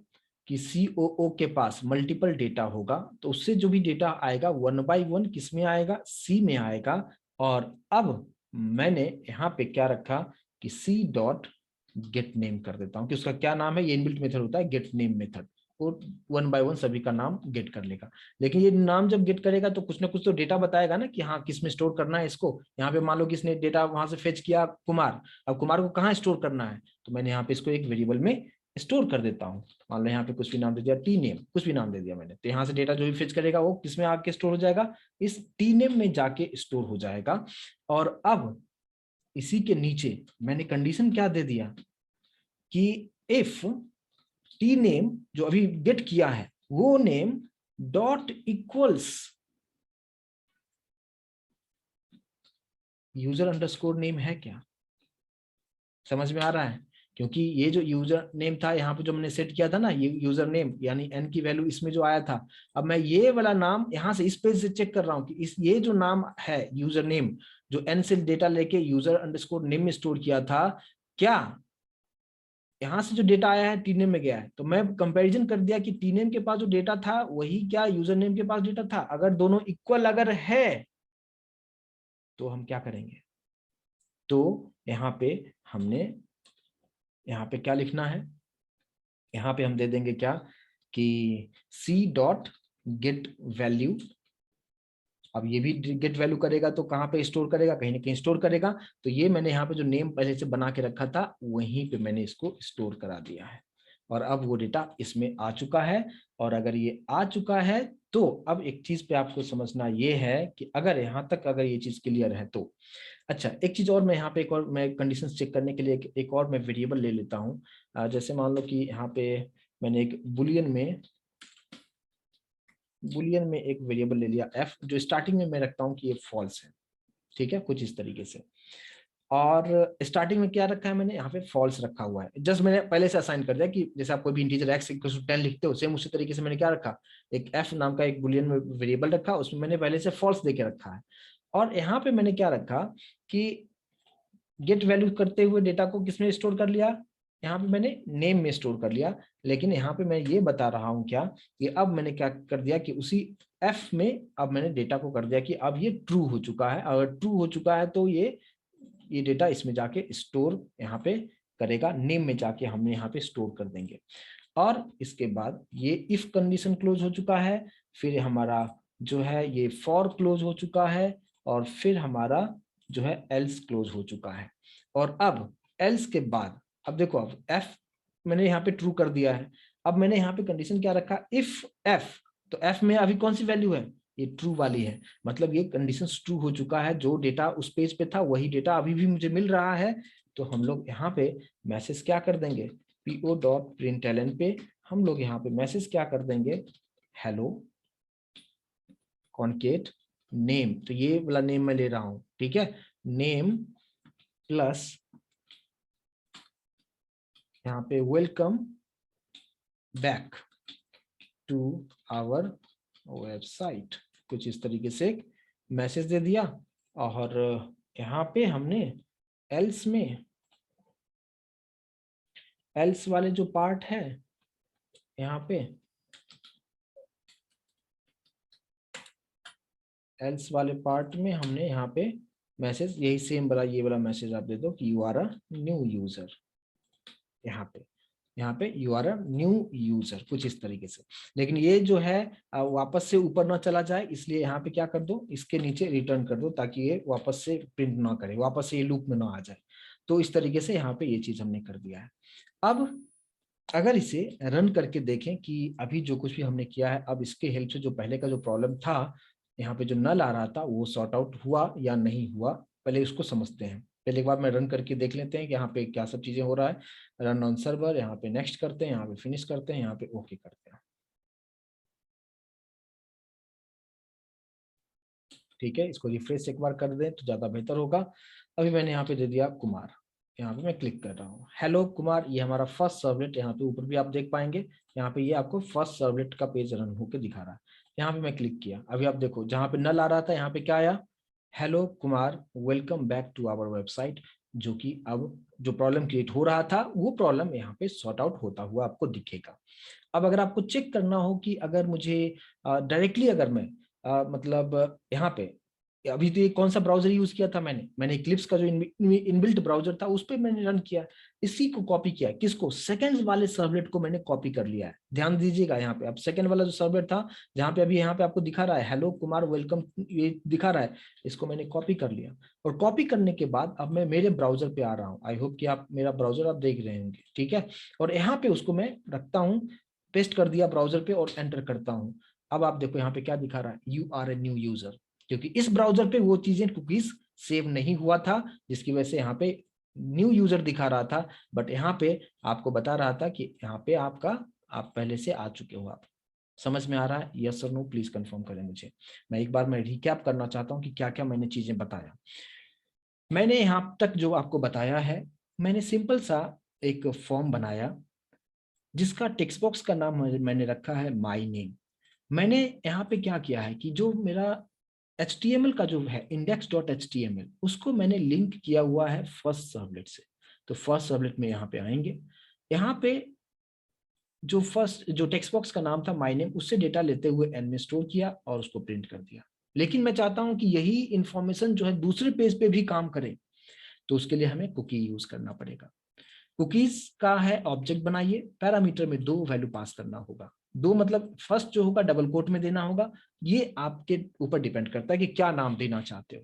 कि COO के पास मल्टीपल डेटा होगा, तो उससे जो भी डेटा आएगा 1 by 1 किस में आएगा, C में आएगा। और अब मैंने यहाँ पे क्या रखा कि C.get name कर देता हूँ, कि उसका क्या नाम है, ये इनबिल्ट मेथड होता है गेट नेम मेथड, वो 1 by 1 सभी का नाम गेट कर लेगा। लेकिन ये नाम जब गेट करेगा तो कुछ ना कुछ तो डेटा बताएगा ना कि हाँ किस में स्टोर करना है इसको। यहाँ पे मान लो किसने डेटा वहां से फेच किया, कुमार, अब कुमार को कहाँ स्टोर करना है, तो मैंने यहाँ पे इसको एक वेरिएबल में स्टोर कर देता हूँ। मान लो यहाँ पे कुछ भी नाम दे दिया, टी नेम, कुछ भी नाम दे दिया मैंने, तो यहाँ से डेटा जो भी फेच करेगा वो किसमें आके स्टोर हो जाएगा, इस टी नेम में जाके स्टोर हो जाएगा। और अब इसी के नीचे मैंने कंडीशन क्या दे दिया कि इफ टी नेम जो अभी गेट किया है, वो name dot equals user underscore name है क्या? समझ में आ रहा है? क्योंकि ये जो यूजर नेम था यहाँ पे जो मैंने सेट किया था ना, ये यूजर नेम यानी एन की वैल्यू इसमें जो आया था, अब मैं ये वाला नाम यहाँ से इस पेज से चेक कर रहा हूँ कि इस ये जो नाम है यूजर नेम जो एन से डेटा लेके यूजर अंडरस्कोर नेम में स्टोर किया था, क्या यहाँ से जो डेटा आया है टीनेम में गया है? तो मैं कंपैरिजन कर दिया कि टीनेम के पास जो डेटा था वही क्या यूजर नेम के पास डेटा था। अगर दोनों इक्वल अगर है तो हम क्या करेंगे? तो यहाँ पे हमने यहाँ पे क्या लिखना है, यहाँ पे हम दे देंगे क्या कि सी डॉट गेट वैल्यू। अब ये भी गेट वैल्यू करेगा तो कहाँ पे स्टोर करेगा? कहीं ना कहीं स्टोर करेगा। तो ये मैंने यहाँ पे जो नेम पहले से बना के रखा था वहीं पे मैंने इसको स्टोर करा दिया है और अब वो डेटा इसमें आ चुका है। और अगर ये आ चुका है तो अब एक चीज पे आपको समझना ये है कि अगर यहाँ तक अगर ये चीज क्लियर है तो अच्छा, एक चीज और मैं यहाँ पे एक और मैं कंडीशन चेक करने के लिए एक और मैं वेरिएबल ले लेता हूँ। जैसे मान लो कि यहाँ पे मैंने एक बुलियन में एक वेरिएबल ले लिया f, जो स्टार्टिंग में मैं रखता हूँ कि ये फॉल्स है। ठीक है, कुछ इस तरीके से। और स्टार्टिंग में क्या रखा है मैंने यहाँ पे फॉल्स रखा हुआ है। जस्ट मैंने पहले से असाइन कर दिया कि जैसे आप कोई भी इंटीजर x = 10 लिखते हो, सेम उसी तरीके से मैंने क्या रखा, एक f नाम का एक बुलियन वेरिएबल रखा, उसमें मैंने पहले से फॉल्स देके रखा है। और यहाँ पे मैंने क्या रखा कि गेट वैल्यू करते हुए डेटा को किसमें स्टोर कर लिया, यहाँ पे मैंने नेम में स्टोर कर लिया। लेकिन यहाँ पे मैं ये बता रहा हूँ क्या, ये अब मैंने क्या कर दिया कि उसी f में अब मैंने डेटा को कर दिया कि अब ये ट्रू हो चुका है। अगर ट्रू हो चुका है तो ये डेटा इसमें जाके स्टोर यहाँ पे करेगा, नेम में जाके हमने यहाँ पे स्टोर कर देंगे। और इसके बाद ये इफ कंडीशन क्लोज हो चुका है, फिर हमारा जो है ये फॉर क्लोज हो चुका है, और फिर हमारा जो है एल्स क्लोज हो चुका है। और अब एल्स के बाद अब देखो, अब एफ मैंने यहाँ पे ट्रू कर दिया है। अब मैंने यहाँ पे कंडीशन क्या रखा, इफ एफ, तो एफ में अभी कौन सी वैल्यू है, ये ट्रू वाली है। मतलब ये कंडीशन ट्रू हो चुका है, जो डेटा उस पेज पे था वही डेटा अभी भी मुझे मिल रहा है। तो हम लोग यहाँ पे मैसेज क्या कर देंगे, po.println पे हम लोग यहाँ पे मैसेज क्या कर देंगे, हेलो कॉन्केट नेम। तो ये वाला नेम मैं ले रहा हूं, ठीक है, नेम प्लस यहाँ पे welcome back to our website, कुछ इस तरीके से एक मैसेज दे दिया। और यहाँ पे हमने एल्स में एल्स वाले जो पार्ट है यहाँ पे एल्स वाले पार्ट में हमने यहाँ पे मैसेज यही सेम वाला ये वाला मैसेज आप दे दो कि you are a new user. यहाँ पे you are a new user, कुछ इस तरीके से। लेकिन ये जो है वापस से ऊपर ना चला जाए, इसलिए यहाँ पे क्या कर दो, इसके नीचे रिटर्न कर दो ताकि ये वापस से प्रिंट ना करे, वापस से ये लूप में ना आ जाए। तो इस तरीके से यहाँ पे ये चीज हमने कर दिया है। अब अगर इसे रन करके देखें कि अभी जो कुछ भी हमने किया है, अब इसके हेल्प से जो पहले का जो प्रॉब्लम था यहाँ पे जो नल आ रहा था वो सॉर्ट आउट हुआ या नहीं हुआ, पहले उसको समझते हैं। पहले एक बार मैं रन करके देख लेते हैं कि यहाँ पे क्या सब चीजें हो रहा है। रन ऑन सर्वर, यहाँ पे नेक्स्ट करते हैं, यहाँ पे फिनिश करते हैं, यहाँ पे ओके करते हैं। ठीक है, इसको रिफ्रेश एक बार कर दें तो ज्यादा बेहतर होगा। अभी मैंने यहाँ पे दे दिया कुमार, यहाँ पे मैं क्लिक कर रहा हूँ, हेलो कुमार, ये हमारा फर्स्ट सर्वलेट, यहाँ पे ऊपर भी आप देख पाएंगे, यहाँ पे ये आपको फर्स्ट सर्वलेट का पेज रन होकर दिखा रहा है। यहाँ पे मैं क्लिक किया, अभी आप देखो जहाँ पे नल आ रहा था यहाँ पे क्या आया, hello Kumar welcome back to our website, जो कि अब जो प्रॉब्लम क्रिएट हो रहा था वो प्रॉब्लम यहाँ पे सॉर्ट आउट होता हुआ आपको दिखेगा। अब अगर आपको चेक करना हो कि अगर मुझे डायरेक्टली अगर मैं मतलब यहाँ पे अभी तो ये कौन सा ब्राउजर यूज किया था, मैंने इक्लिप्स का जो इनबिल्ट ब्राउजर था उस पर मैंने रन किया, इसी को कॉपी किया, किसको, सेकंड वाले सर्वलेट को मैंने कॉपी कर लिया है। ध्यान दीजिएगा यहाँ पे, अब सेकंड वाला जो सर्वलेट था जहाँ पे अभी यहाँ पे आपको दिखा रहा है हेलो कुमार वेलकम, ये दिखा रहा है, इसको मैंने कॉपी कर लिया। और कॉपी करने के बाद अब मैं मेरे ब्राउजर पे आ रहा हूँ, आई होप कि आप मेरा ब्राउजर आप देख रहे होंगे, ठीक है। और यहाँ पे उसको मैं रखता हूँ, पेस्ट कर दिया ब्राउजर पे और एंटर करता हूँ। अब आप देखो यहाँ पे क्या दिखा रहा है, you are a new user, क्योंकि इस ब्राउजर पे वो चीजें कुकीज सेव नहीं हुआ था, जिसकी वजह से यहाँ पे न्यू यूजर दिखा रहा था। बट यहाँ पे आपको बता रहा था कि यहाँ पे आपका आप पहले से आ चुके हो आप। समझ में आ रहा है? यस और नो प्लीज कंफर्म करें मुझे। मैं एक बार मैं रिकैप करना चाहता हूँ कि क्या क्या मैंने चीजें बताया। मैंने यहाँ तक जो आपको बताया है, मैंने सिंपल सा एक फॉर्म बनाया जिसका टेक्स्ट बॉक्स का नाम मैंने रखा है माय नेम। मैंने यहाँ पे क्या किया है कि जो मेरा HTML का जो है index.html, उसको मैंने लिंक किया हुआ है फर्स्ट सर्वलेट से। तो फर्स्ट सर्वलेट में यहाँ पे आएंगे, यहाँ पे जो फर्स्ट जो टेक्स्ट बॉक्स का नाम था माय नेम, उससे डेटा लेते हुए एन में स्टोर किया और उसको प्रिंट कर दिया। लेकिन मैं चाहता हूं कि यही इंफॉर्मेशन जो है दूसरे पेज पे भी काम करे, तो उसके लिए हमें कुकी यूज करना पड़ेगा। कुकीज का है ऑब्जेक्ट बनाइए, पैरामीटर में 2 वैल्यू पास करना होगा। 2 मतलब फर्स्ट जो होगा डबल कोट में देना होगा, ये आपके ऊपर डिपेंड करता है कि क्या नाम देना चाहते हो।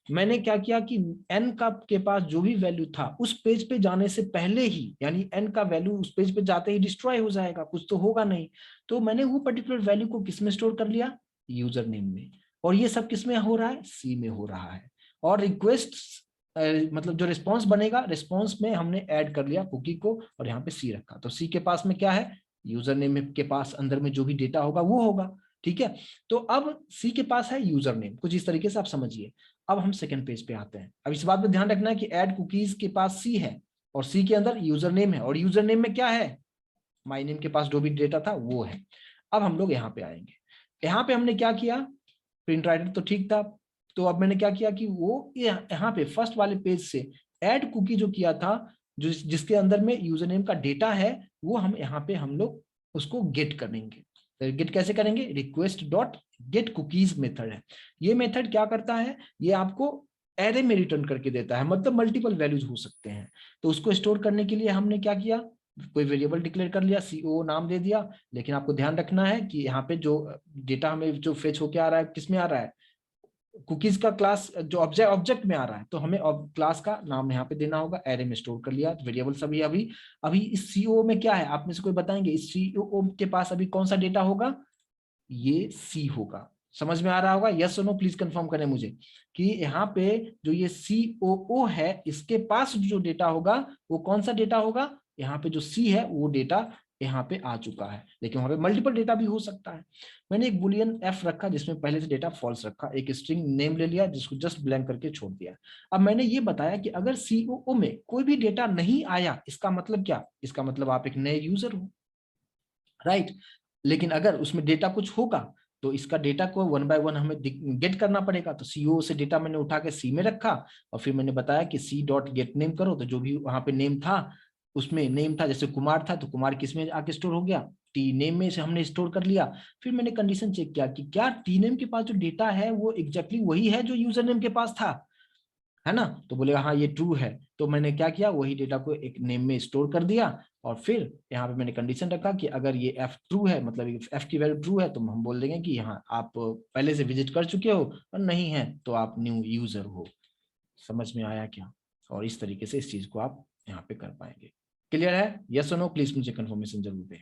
मैंने क्या किया कि एन का के पास जो भी वैल्यू था उस पेज पे जाने से पहले ही, यानी एन का वैल्यू उस पेज पे जाते ही डिस्ट्रॉय हो जाएगा, कुछ तो होगा नहीं, तो मैंने वो पर्टिकुलर वैल्यू को किस में स्टोर कर लिया, यूजर नेम में। और ये सब किस में हो रहा है, सी में हो रहा है। और रिक्वेस्ट मतलब जो रिस्पॉन्स बनेगा, रिस्पॉन्स में हमने ऐड कर लिया कुकी को और यहाँ पे सी रखा, तो सी के पास में क्या है, यूजर नेम के पास अंदर में जो भी डेटा होगा वो होगा। ठीक है, तो अब सी के पास है यूजर नेम, कुछ इस तरीके से आप समझिए। अब हम सेकंड पेज पे आते हैं। अब इस बात पे ध्यान रखना है कि ऐड कुकीज के पास सी है और सी के अंदर यूजर नेम है, और यूजर नेम में क्या है, माय नेम के पास जो भी डेटा था वो है। अब हम लोग यहाँ पे आएंगे, यहाँ पे हमने क्या किया, प्रिंट राइटर तो ठीक था, तो अब मैंने क्या किया कि वो यहाँ पे फर्स्ट वाले पेज से ऐड कुकी जो किया था, जो जिसके अंदर में यूजर नेम का डेटा है, वो हम यहाँ पे हम लोग उसको गेट करेंगे। तो गेट कैसे करेंगे, request dot gate cookies method है। ये मेथड क्या करता है, ये आपको एरे में रिटर्न करके देता है, मतलब मल्टीपल वैल्यूज हो सकते हैं। तो उसको स्टोर करने के लिए हमने क्या किया, कोई वेरिएबल डिक्लेयर कर लिया, CO नाम दे दिया। लेकिन आपको ध्यान रखना है कि यहाँ पे जो डेटा हमें जो फेच होके आ रहा है, किस में आ रहा है, कुकीज का क्लास जो ऑब्जेक्ट में आ रहा है, तो हमें क्लास का नाम यहाँ पे देना होगा। एरे में स्टोर कर लिया वेरिएबल सभी। अभी अभी इस CO में क्या है, आप में से कोई बताएंगे, इस CO के पास अभी कौन सा डेटा होगा, ये सी होगा। समझ में आ रहा होगा? यस और नो प्लीज कंफर्म करें मुझे कि यहाँ पे जो ये COO है, इसके पास जो डेटा होगा वो कौन सा डेटा होगा, यहाँ पे जो सी है वो डेटा यहाँ पे आ चुका है। लेकिन वहां पे मल्टीपल डेटा भी हो सकता है। मैंने एक बुलियन एफ रखा जिसमें पहले से डेटा फॉल्स रखा, एक स्ट्रिंग नेम ले लिया जिसको जस्ट ब्लैंक करके छोड़ दिया। अब मैंने ये बताया कि अगर COO में कोई भी डेटा नहीं आया, इसका मतलब क्या, इसका मतलब आप एक नए यूजर हो, राइट। लेकिन अगर उसमें डेटा कुछ होगा तो इसका डेटा को 1 बाय 1 हमें गेट करना पड़ेगा। तो CO से डेटा मैंने उठा के सी में रखा, और फिर मैंने बताया कि सी डॉट गेट नेम करो, तो जो भी वहां पे नेम था, उसमें नेम था जैसे कुमार था, तो कुमार किस में आके स्टोर हो गया, टी नेम में से हमने स्टोर कर लिया। फिर मैंने कंडीशन चेक किया कि क्या टी नेम के पास जो डेटा है वो एग्जैक्टली वही है जो यूजर नेम के पास था, है ना। तो बोलेगा हाँ ये ट्रू है, तो मैंने क्या किया, वही डेटा को एक नेम में स्टोर कर दिया। और फिर यहाँ पे मैंने कंडीशन रखा कि अगर ये F ट्रू है, मतलब F की वैल्यू ट्रू है, तो हम बोल देंगे कि हाँ आप पहले से विजिट कर चुके हो, और नहीं है तो आप न्यू यूजर हो। समझ में आया क्या? और इस तरीके से इस चीज को आप यहाँ पे कर पाएंगे। क्लियर है? यस और नो प्लीज मुझे कंफर्मेशन जरूर दें।